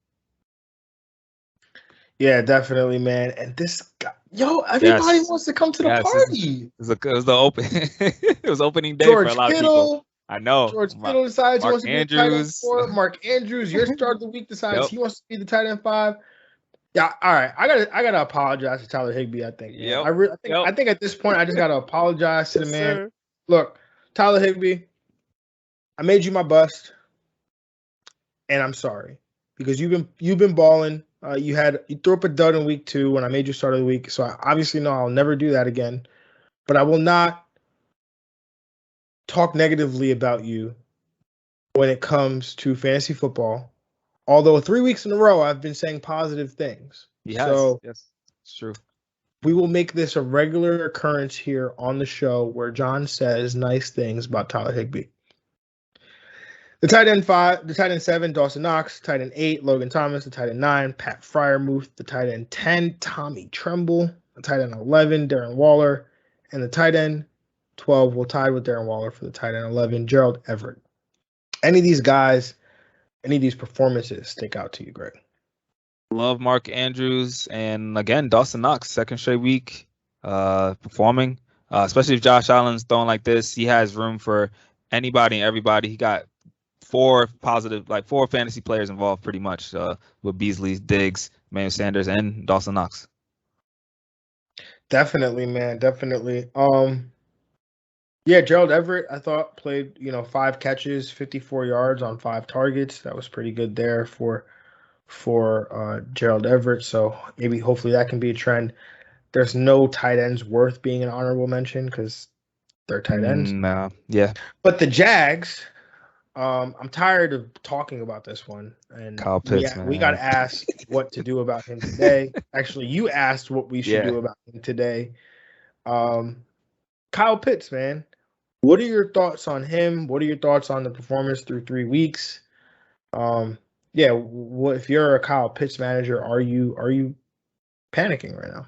Yeah, definitely, man. And this guy, everybody wants to come to the party. It was the open. It was opening day for a lot of people. I know. George Kittle decides he wants to be the tight end 4. Mark Andrews, your start of the week, decides he wants to be the tight end 5. Yeah, all right. I gotta apologize to Tyler Higbee. I think. I think at this point I just gotta apologize to the man. Sir. Look, Tyler Higbee, I made you my bust, and I'm sorry because you've been balling. You threw up a dud in week 2 when I made you start of the week. So I obviously know I'll never do that again. But I will not talk negatively about you when it comes to fantasy football. Although 3 weeks in a row I've been saying positive things. Yes, it's true. We will make this a regular occurrence here on the show where John says nice things about Tyler Higbee. The tight end 5, the tight end 7, Dawson Knox, tight end 8, Logan Thomas, the tight end 9, Pat Freiermuth, the tight end 10, Tommy Tremble, the tight end 11, Darren Waller, and the tight end 12 will tie with Darren Waller for the tight end 11, Gerald Everett. Any of these guys, any of these performances stick out to you, Greg? Love Mark Andrews and again Dawson Knox, second straight week performing. Especially if Josh Allen's throwing like this, he has room for anybody and everybody. He got 4 fantasy players involved pretty much with Beasley, Diggs, Emmanuel Sanders, and Dawson Knox. Definitely, man. Definitely. Yeah, Gerald Everett, I thought played, 5 catches, 54 yards on 5 targets. That was pretty good there for Gerald Everett. So hopefully that can be a trend. There's no tight ends worth being an honorable mention because they're tight ends. No, yeah. But the Jags, I'm tired of talking about this one. And Kyle Pitts, we got to ask what to do about him today. Actually, you asked what we should do about him today. Kyle Pitts, man. What are your thoughts on him? What are your thoughts on the performance through 3 weeks? If you're a Kyle Pitts manager, are you panicking right now?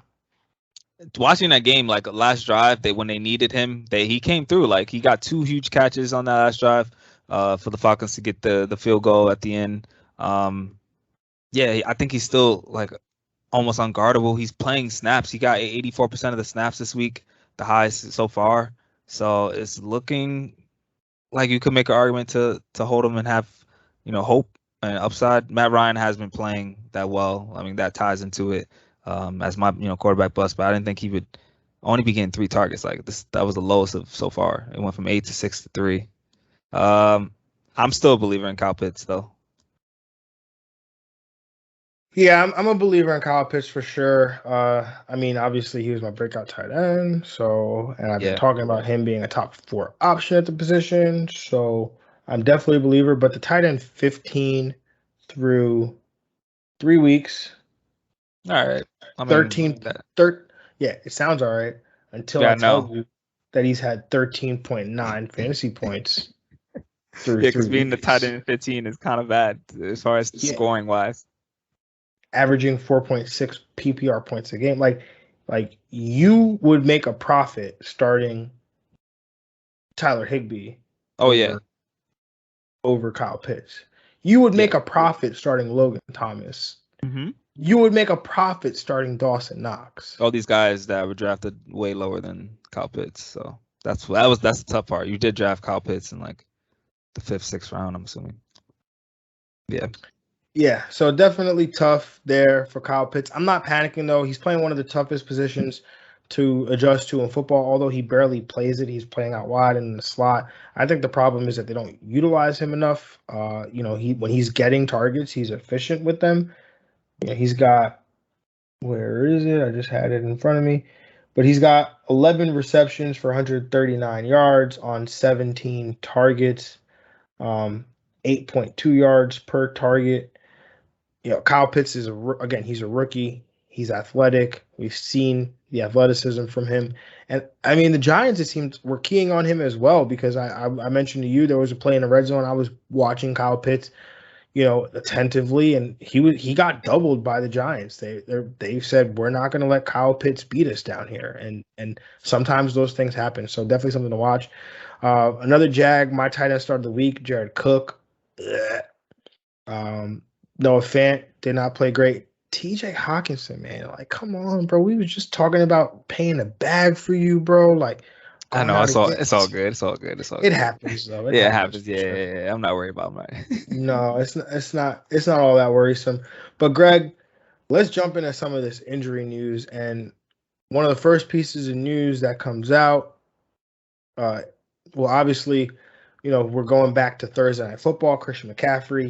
Watching that game, like last drive, when they needed him, he came through. Like he got 2 huge catches on that last drive for the Falcons to get the field goal at the end. I think he's still like almost unguardable. He's playing snaps. He got 84% of the snaps this week, the highest so far. So it's looking like you could make an argument to hold him and have, hope and upside. Matt Ryan has been playing that well. I mean, that ties into it as my, quarterback bust, but I didn't think he would only be getting 3 targets. Like this, that was the lowest of so far. It went from 8 to 6 to 3. I'm still a believer in Kyle Pitts though. Yeah, I'm a believer in Kyle Pitts for sure. I mean, obviously he was my breakout tight end, and I've been talking about him being a top 4 option at the position, so I'm definitely a believer. But the tight end 15 through 3 weeks, all right, 13. Yeah, it sounds all right until I tell you that he's had 13.9 fantasy points. Because being the tight end 15 is kind of bad as far as scoring wise. Averaging 4.6 PPR points a game. Like you would make a profit starting Tyler Higbee. Over Kyle Pitts. You would make a profit starting Logan Thomas you would make a profit starting Dawson Knox. All these guys that were drafted way lower than Kyle Pitts, so that's the tough part. You did draft Kyle Pitts in like the 5th, 6th round, I'm assuming. Yeah. Yeah, so definitely tough there for Kyle Pitts. I'm not panicking, though. He's playing one of the toughest positions to adjust to in football. Although he barely plays it, he's playing out wide in the slot. I think the problem is that they don't utilize him enough. When he's getting targets, he's efficient with them. He's got, where is it? I just had it in front of me. But he's got 11 receptions for 139 yards on 17 targets, 8.2 yards per target. Kyle Pitts he's a rookie. He's athletic. We've seen the athleticism from him. And, I mean, the Giants, it seems, were keying on him as well because I mentioned to you there was a play in the red zone. I was watching Kyle Pitts, attentively, and he got doubled by the Giants. They said, we're not going to let Kyle Pitts beat us down here. And sometimes those things happen. So definitely something to watch. Another Jag, my tight end start of the week, Jared Cook. Noah Fant did not play great. TJ Hawkinson, man, like, come on, bro. We was just talking about paying a bag for you, bro. Like, I know it's all good. It happens, though. It happens. Yeah. I'm not worried about mine. No, it's not all that worrisome. But Greg, let's jump into some of this injury news. And one of the first pieces of news that comes out, obviously, we're going back to Thursday Night Football. Christian McCaffrey,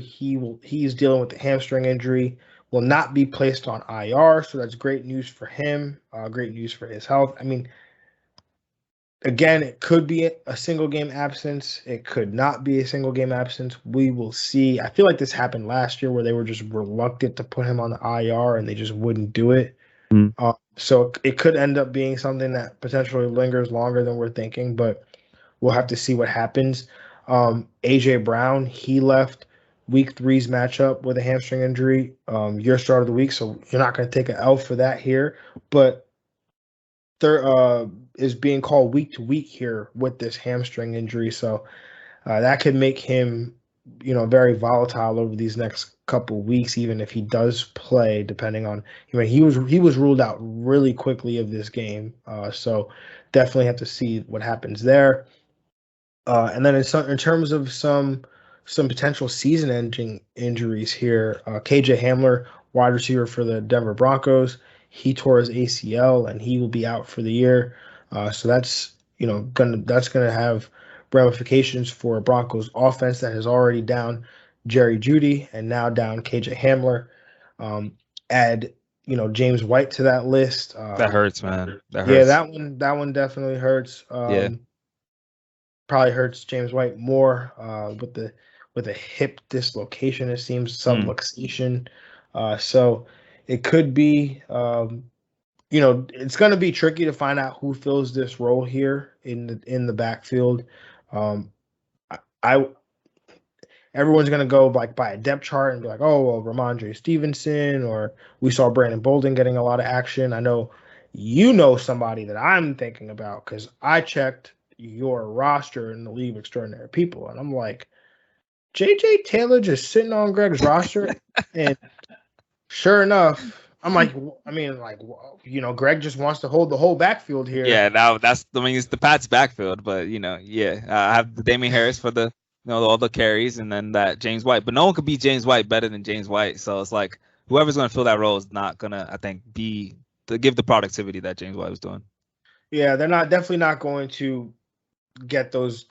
he's dealing with the hamstring injury, will not be placed on IR, so that's great news for him, great news for his health. I mean, again, it could be a single game absence. It could not be a single game absence. We will see. I feel like this happened last year where they were just reluctant to put him on the IR and they just wouldn't do it. So it could end up being something that potentially lingers longer than we're thinking, but we'll have to see what happens. AJ Brown, he left week 3's matchup with a hamstring injury. Your start of the week, so you're not going to take an L for that here. But there is being called week to week here with this hamstring injury, so that could make him, very volatile over these next couple weeks, even if he does play. Depending on, he was ruled out really quickly of this game, so definitely have to see what happens there. And then in terms of some potential season-ending injuries here, KJ Hamler, wide receiver for the Denver Broncos, he tore his ACL and he will be out for the year. So that's gonna have ramifications for a Broncos offense that is already down Jerry Jeudy and now down KJ Hamler. Add James White to that list. That hurts, man. That hurts. Yeah, that one definitely hurts. Probably hurts James White more with a hip dislocation, it seems, subluxation. So it could be, it's going to be tricky to find out who fills this role here in the backfield. Everyone's going to go by a depth chart and be like, oh, well, Ramondre Stevenson, or we saw Brandon Bolden getting a lot of action. I know somebody that I'm thinking about because I checked your roster in the League of Extraordinary People, and I'm like, JJ Taylor just sitting on Greg's roster, and sure enough, I'm like, Greg just wants to hold the whole backfield here. Yeah, now it's the Pats backfield, but I have the Damian Harris for the all the carries, and then that James White, but no one could beat James White better than James White. So it's like whoever's going to fill that role is not gonna, I think, be to give the productivity that James White was doing. Yeah, they're definitely not going to get those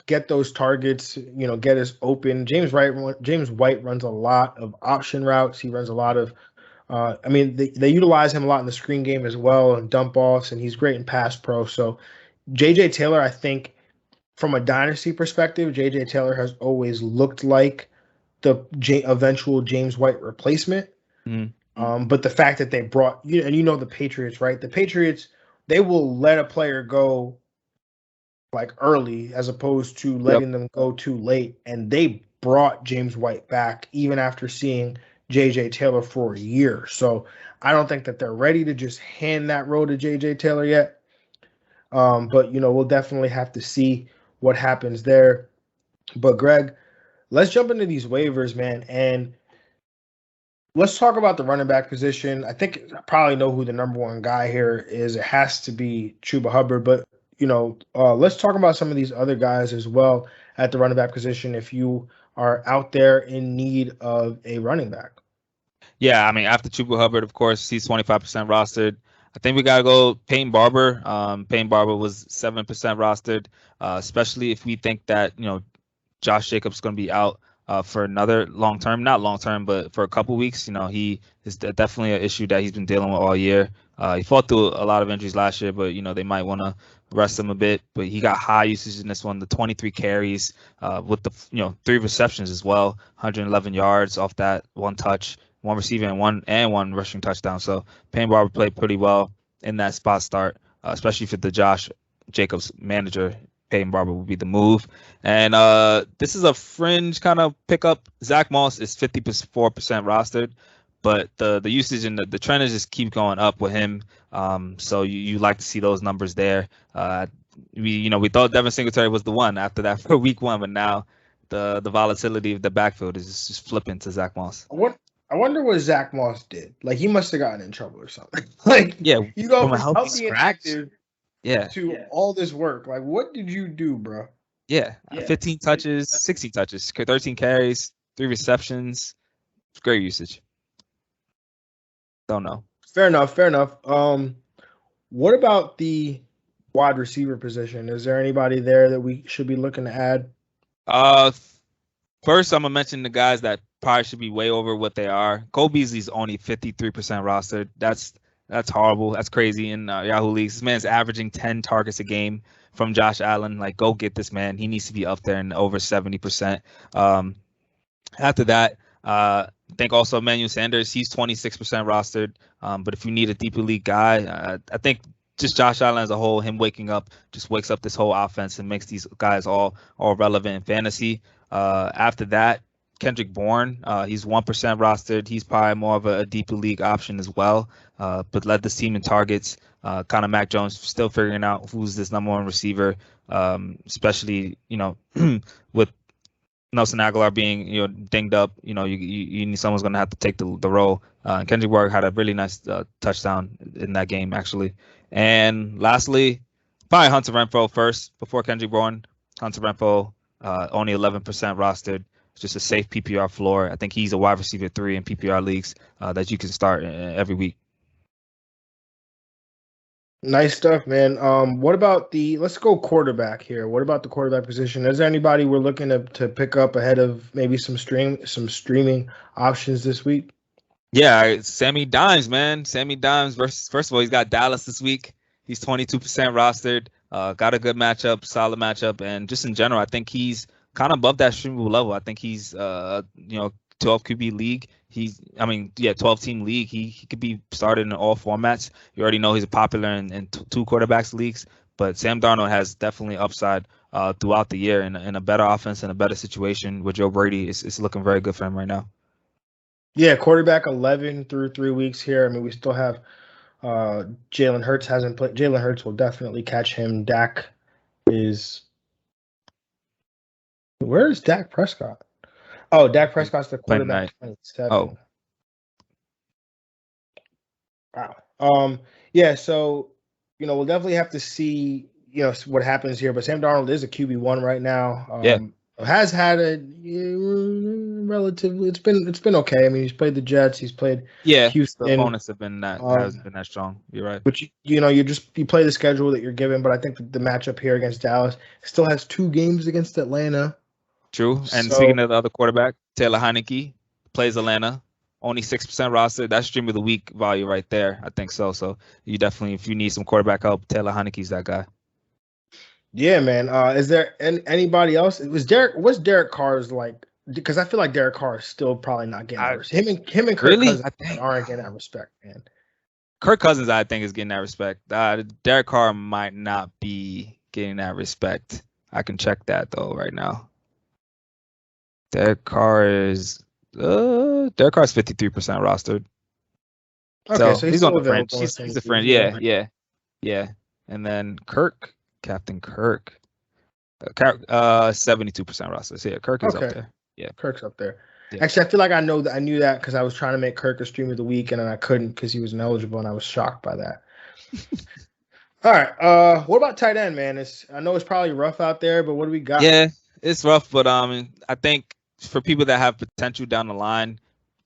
targets, get us open. James White runs a lot of option routes. He runs a lot of they utilize him a lot in the screen game as well and dump offs, and he's great in pass pro. So JJ Taylor, I think from a dynasty perspective, JJ Taylor has always looked like the eventual James White replacement. But the fact that they brought the Patriots, right? The Patriots, they will let a player go early as opposed to letting them go too late. And they brought James White back even after seeing JJ Taylor for a year. So I don't think that they're ready to just hand that role to JJ Taylor yet. But we'll definitely have to see what happens there. But Greg, let's jump into these waivers, man. And Let's talk about the running back position. I think I probably know who the number one guy here is. It has to be Chuba Hubbard, but let's talk about some of these other guys as well at the running back position if you are out there in need of a running back. Yeah, I mean, after Chuba Hubbard, of course, he's 25% rostered. I think we got to go Peyton Barber. Peyton Barber was 7% rostered, especially if we think that, Josh Jacobs is going to be out for another long term, not long term, but for a couple weeks. He is definitely an issue that he's been dealing with all year. He fought through a lot of injuries last year, but they might want to rest him a bit. But he got high usage in this one, the 23 carries with the 3 receptions as well, 111 yards off that, 1 touch, 1 receiving and one rushing touchdown. So Payne Barber played pretty well in that spot start, especially for the Josh Jacobs manager. Peyton Barber would be the move. And this is a fringe kind of pickup. Zach Moss is 54% rostered, but the usage and the trend is just keep going up with him. So you like to see those numbers there. We thought Devin Singletary was the one after that for week 1, but now the volatility of the backfield is just flipping to Zach Moss. I wonder what Zach Moss did. Like, he must have gotten in trouble or something. Like, yeah, you go from healthy and active to all this work. Like, what did you do, bro? Yeah. 15 touches, 16 touches, 13 carries, 3 receptions. Great usage. Don't know. Fair enough. What about the wide receiver position? Is there anybody there that we should be looking to add? First, I'm gonna mention the guys that probably should be way over what they are. Cole Beasley's only 53% rostered. That's horrible. That's crazy in Yahoo leagues. This man's averaging 10 targets a game from Josh Allen. Like, go get this man. He needs to be up there in over 70%. After that, I think also Emmanuel Sanders. He's 26% rostered. But if you need a deeper league guy, I think just Josh Allen as a whole, him waking up, just wakes up this whole offense and makes these guys all relevant in fantasy. After that, Kendrick Bourne, he's 1% rostered. He's probably more of a deeper league option as well, but led this team in targets. Kind of Mac Jones still figuring out who's this number 1 receiver, especially, with Nelson Aguilar being, dinged up. You need someone's going to have to take the role. Kendrick Bourne had a really nice touchdown in that game, actually. And lastly, probably Hunter Renfro first before Kendrick Bourne. Hunter Renfro, only 11% rostered. It's just a safe PPR floor. I think he's a wide receiver 3 in PPR leagues that you can start every week. Nice stuff, man. What about let's go quarterback here. What about the quarterback position? Is there anybody we're looking to pick up ahead of maybe some streaming options this week? Yeah, Sammy Dimes, man. Sammy Dimes first of all, he's got Dallas this week. He's 22% rostered. Got a good matchup, solid matchup, and just in general, I think he's kind of above that streamable level. I think he's 12 QB league. 12 team league. He could be started in all formats. You already know he's popular in 2 quarterbacks leagues, but Sam Darnold has definitely upside throughout the year in a better offense and a better situation with Joe Brady. It's looking very good for him right now. Yeah, quarterback 11 through 3 weeks here. I mean, we still have Jalen Hurts hasn't played. Jalen Hurts will definitely catch him. Dak is. Where is Dak Prescott? Oh, Dak Prescott's the quarterback 27. Oh. Wow. Yeah, so, we'll definitely have to see, what happens here. But Sam Darnold is a QB1 right now. Has had a relatively. It's been okay. I mean, he's played the Jets. He's played Houston. The opponents have been hasn't been that strong. You're right. But you play the schedule that you're given. But I think the matchup here against Dallas still has 2 games against Atlanta. True. And speaking of the other quarterback, Taylor Heineke plays Atlanta. Only 6% roster. That's stream of the week value right there. I think so. So you definitely, if you need some quarterback help, Taylor Heineke's that guy. Yeah, man. Is there anybody else? What's Derek Carr's like? Because I feel like Derek Carr is still probably not getting that respect. Him and Kirk Cousins aren't getting that respect, man. Kirk Cousins, I think, is getting that respect. Derek Carr might not be getting that respect. I can check that though right now. Derek Carr is 53% rostered. Okay, so he's on the fringe. He's a fringe. Yeah. And then Captain Kirk, 72% roster. So yeah, Kirk is up there. Yeah, Kirk's up there. Yeah. Actually, I feel like I knew that because I was trying to make Kirk a stream of the week and then I couldn't because he was ineligible, and I was shocked by that. All right. What about tight end, man? I know it's probably rough out there, but what do we got? Yeah, it's rough, but I think for people that have potential down the line,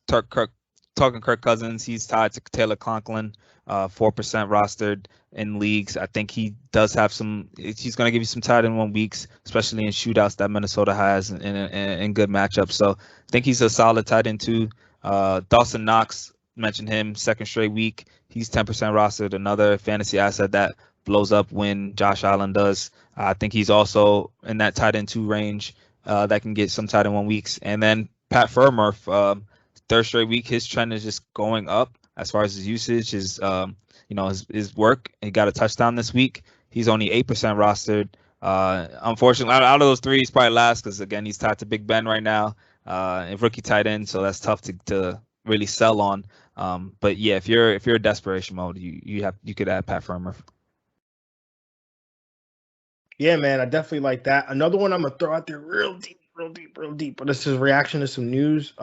talking Kirk Cousins, he's tied to Taylor Conklin, 4% rostered in leagues. I think he does have some. He's going to give you some tight end 1 weeks, especially in shootouts that Minnesota has in good matchups. So I think he's a solid tight end too. Dawson Knox, mentioned him, second straight week. He's 10% rostered, another fantasy asset that blows up when Josh Allen does. I think he's also in that tight end 2 range that can get some tight end 1 weeks. And then Pat Freiermuth, third straight week, his trend is just going up as far as his usage, his work. He got a touchdown this week. He's only 8% rostered. Unfortunately, out of those 3, he's probably last because again he's tied to Big Ben right now, and rookie tight end, so that's tough to really sell on. But yeah, if you're in desperation mode, you could add Pat Freiermuth. Yeah, man, I definitely like that. Another one I'm gonna throw out there real deep. But this is a reaction to some news.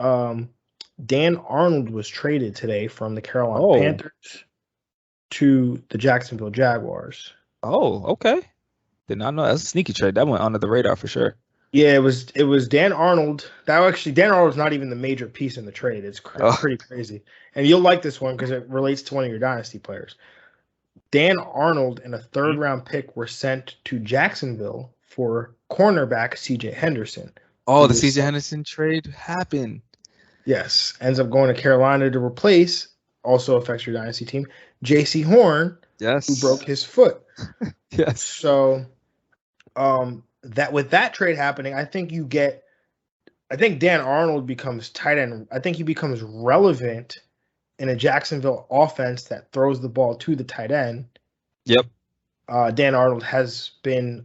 Dan Arnold was traded today from the Carolina Panthers to the Jacksonville Jaguars. Oh, okay. Did not know. That's a sneaky trade. That went under the radar for sure. Yeah, it was Dan Arnold. Dan Arnold's not even the major piece in the trade. It's pretty crazy. And you'll like this one because it relates to one of your dynasty players. Dan Arnold and a third-round pick were sent to Jacksonville for cornerback C.J. Henderson. Oh, the C.J. Henderson trade happened. Yes. Ends up going to Carolina to replace, also affects your dynasty team, J.C. Horn, who broke his foot. Yes. So that with that trade happening, I think Dan Arnold becomes tight end. I think he becomes relevant in a Jacksonville offense that throws the ball to the tight end. Yep. Dan Arnold has been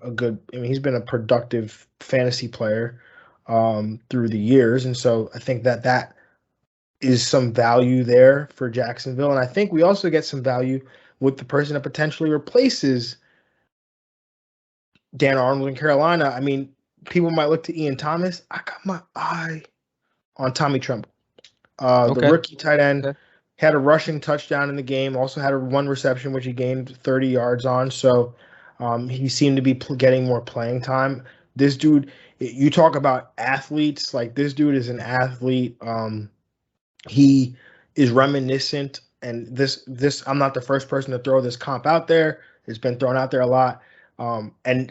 he's been a productive fantasy player through the years. And so I think that is some value there for Jacksonville. And I think we also get some value with the person that potentially replaces Dan Arnold in Carolina. I mean, people might look to Ian Thomas. I got my eye on Tommy Tremble. The rookie tight end. Had a rushing touchdown in the game, also had 1 reception, which he gained 30 yards on. So he seemed to be getting more playing time. This dude, you talk about athletes, like this dude is an athlete. He is reminiscent, and this I'm not the first person to throw this comp out there. It's been thrown out there a lot. And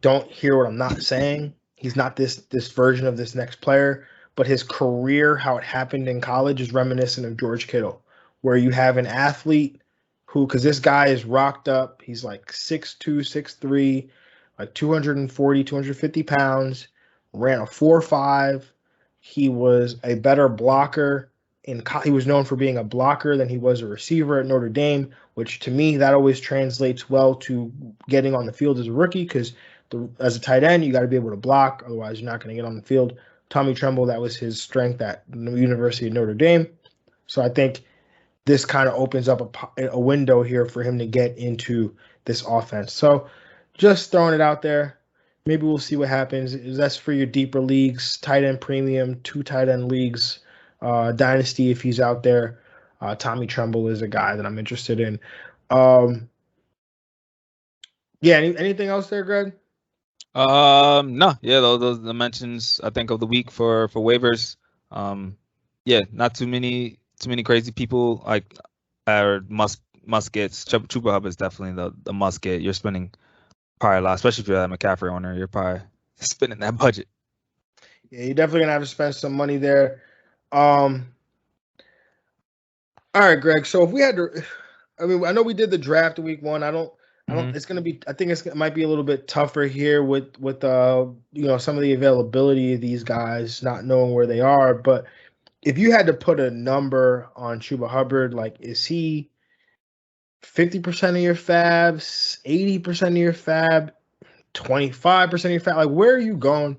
don't hear what I'm not saying. He's not this version of this next player, but his career, how it happened in college, is reminiscent of George Kittle, where you have an athlete who, because this guy is rocked up, he's like 6'2", 6'3", like 240, 250 pounds, ran a 4.5. He was a better blocker. He was known for being a blocker than he was a receiver at Notre Dame, which to me, that always translates well to getting on the field as a rookie, because as a tight end, you got to be able to block. Otherwise, you're not going to get on the field. Tommy Tremble, that was his strength at the University of Notre Dame. So I think this kind of opens up a window here for him to get into this offense. So just throwing it out there. Maybe we'll see what happens. That's for your deeper leagues, tight end premium, 2 tight end leagues, dynasty if he's out there. Tommy Tremble is a guy that I'm interested in. Anything else there, Greg? No. Yeah, those the mentions I think of the week for waivers. Not too many crazy people like must gets. Chuba Hubbard is definitely the must get. You're spending probably a lot, especially if you're a McCaffrey owner. You're probably spending that budget. Yeah, you're definitely gonna have to spend some money there. All right, Greg. So if we had to, I know we did the draft in week 1. It's gonna be. I think it might be a little bit tougher here with some of the availability of these guys, not knowing where they are. But if you had to put a number on Chuba Hubbard, like, is he 50% of your fabs, 80% of your fab, 25% of your fab? Like, where are you going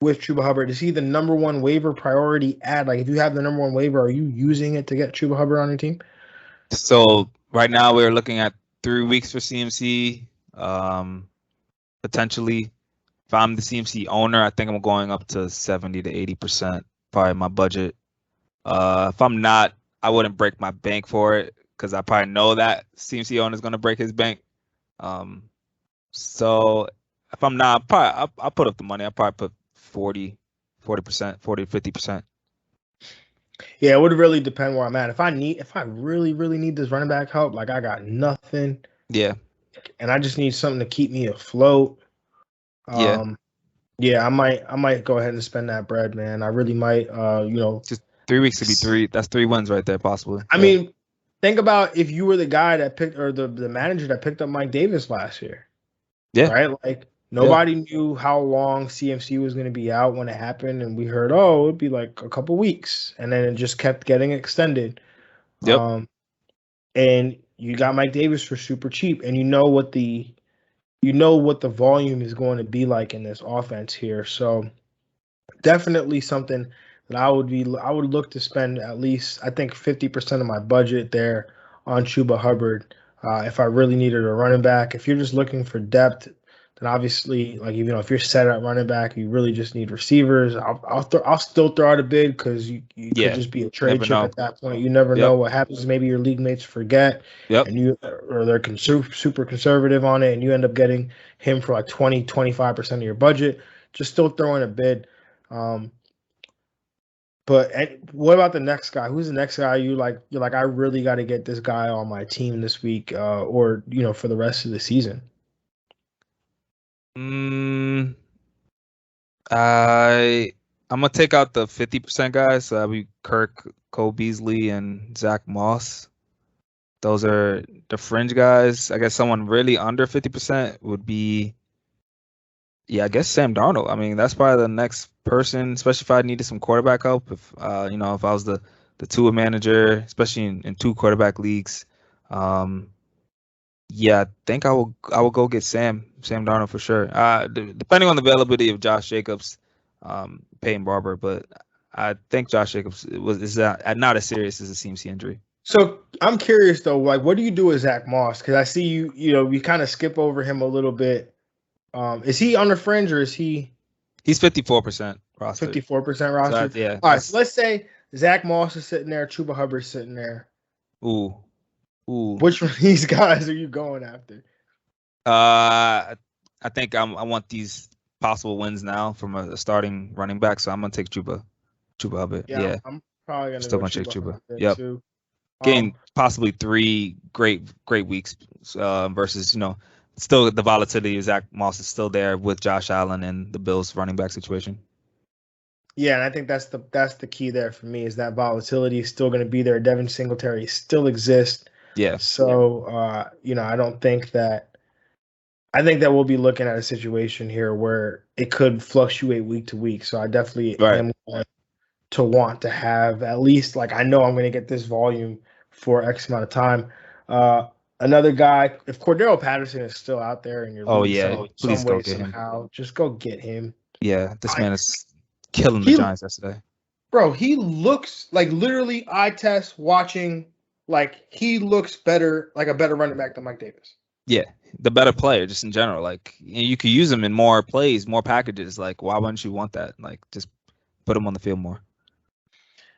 with Chuba Hubbard? Is he the number 1 waiver priority ad? Like, if you have the number 1 waiver, are you using it to get Chuba Hubbard on your team? So right now we're looking at 3 weeks for CMC. Potentially, if I'm the CMC owner, I think I'm going up to 70 to 80% probably my budget. If I'm not, I wouldn't break my bank for it because I probably know that CMC owner is going to break his bank. So if I'm not, I'll put up the money. I'll probably put 40%, 50%. Yeah, it would really depend where I'm at. If I really, really need this running back help, like I got nothing. Yeah. And I just need something to keep me afloat. Yeah, I might go ahead and spend that bread, man. I really might. Just 3 weeks to be three. That's 3 wins right there, possibly. I mean, think about if you were the guy that picked or the manager that picked up Mike Davis last year. Yeah. Right. Like nobody knew how long CMC was going to be out when it happened, and we heard, it'd be like a couple weeks, and then it just kept getting extended. Yep. And you got Mike Davis for super cheap, and you know what the volume is going to be like in this offense here. So definitely something that I would look to spend at least, I think, 50% of my budget there on Chuba Hubbard. If I really needed a running back. If you're just looking for depth, then obviously, like, if you're set at running back, you really just need receivers. I'll still throw out a bid because you could just be a trade chip at that point. You never know what happens. Maybe your league mates forget, and they're super conservative on it, and you end up getting him for like 20-25% of your budget. Just still throw in a bid. But what about the next guy? Who's the next guy you're like, I really got to get this guy on my team this week, or for the rest of the season? I'm gonna take out the 50% guys. So that'll be Kirk, Cole Beasley, and Zach Moss. Those are the fringe guys. I guess someone really under 50% would be, I guess Sam Darnold. I mean, that's probably the next person, especially if I needed some quarterback help. If if I was the Tua manager, especially in 2 quarterback leagues. I think I will go get Sam Darnold for sure. Depending on the availability of Josh Jacobs, Peyton Barber, but I think Josh Jacobs is not as serious as a CMC injury. So I'm curious though, like, what do you do with Zach Moss? Because I see you we kind of skip over him a little bit. Is he on the fringe or is he? He's 54% roster. 54% roster. So yeah. All right. So let's say Zach Moss is sitting there, Chuba Hubbard's sitting there. Ooh. Which one of these guys are you going after? I think I want these possible wins now from a starting running back, so I'm gonna take Chuba Hubbard. Yeah. I'm probably gonna still gonna take Chuba. Yep. Too. Getting possibly 3 great weeks versus still the volatility of Zach Moss is still there with Josh Allen and the Bills running back situation. Yeah, and I think that's the key there for me is that volatility is still going to be there. Devin Singletary still exists. Yeah. So I think that we'll be looking at a situation here where it could fluctuate week to week. So I definitely am going to want to have at least, like, I know I'm going to get this volume for X amount of time. Another guy, if Cordero Patterson is still out there in your league, please go get somehow, him. Just go get him. Yeah, this man is killing the Giants yesterday. Bro, he looks like, literally eye test watching, like, he looks better, like a better running back than Mike Davis. Yeah, the better player just in general. Like, you could use him in more plays, more packages. Like, why wouldn't you want that? Like, just put him on the field more.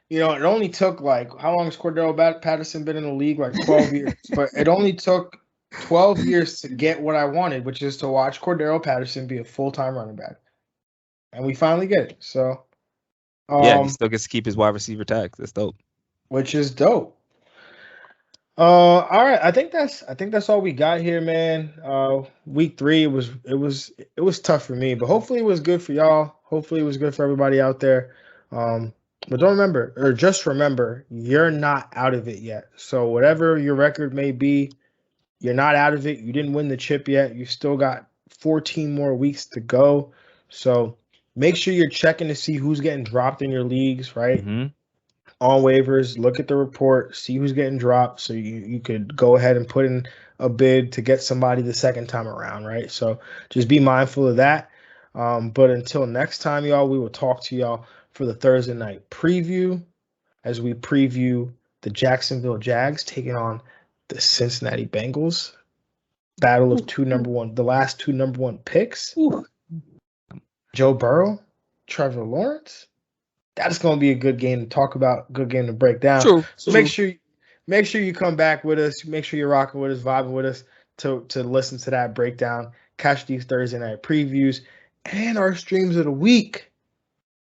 It only took, like, how long has Cordero Patterson been in the league? Like 12 years. But it only took 12 years to get what I wanted, which is to watch Cordero Patterson be a full-time running back. And we finally get it. So, he still gets to keep his wide receiver tag. That's dope. Which is dope. All right. I think that's all we got here, man. Week 3, it was tough for me, but hopefully it was good for y'all. Hopefully it was good for everybody out there. But just remember, you're not out of it yet. So whatever your record may be, you're not out of it. You didn't win the chip yet. You still got 14 more weeks to go. So make sure you're checking to see who's getting dropped in your leagues, right? Mm-hmm. On waivers, look at the report, see who's getting dropped, so you could go ahead and put in a bid to get somebody the second time around, right? So just be mindful of that. But until next time, y'all, we will talk to y'all for the Thursday night preview as we preview the Jacksonville Jags taking on the Cincinnati Bengals. Battle of the last 2 number 1 picks. Joe Burrow, Trevor Lawrence. that's going to be a good game to talk about, good game to break down. True. So make sure you come back with us. Make sure you're rocking with us, vibing with us to listen to that breakdown. Catch these Thursday night previews and our streams of the week.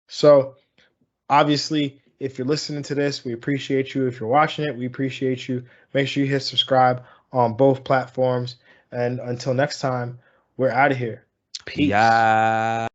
So obviously, if you're listening to this, we appreciate you. If you're watching it, we appreciate you. Make sure you hit subscribe on both platforms. And until next time, we're out of here. Peace. Yeah.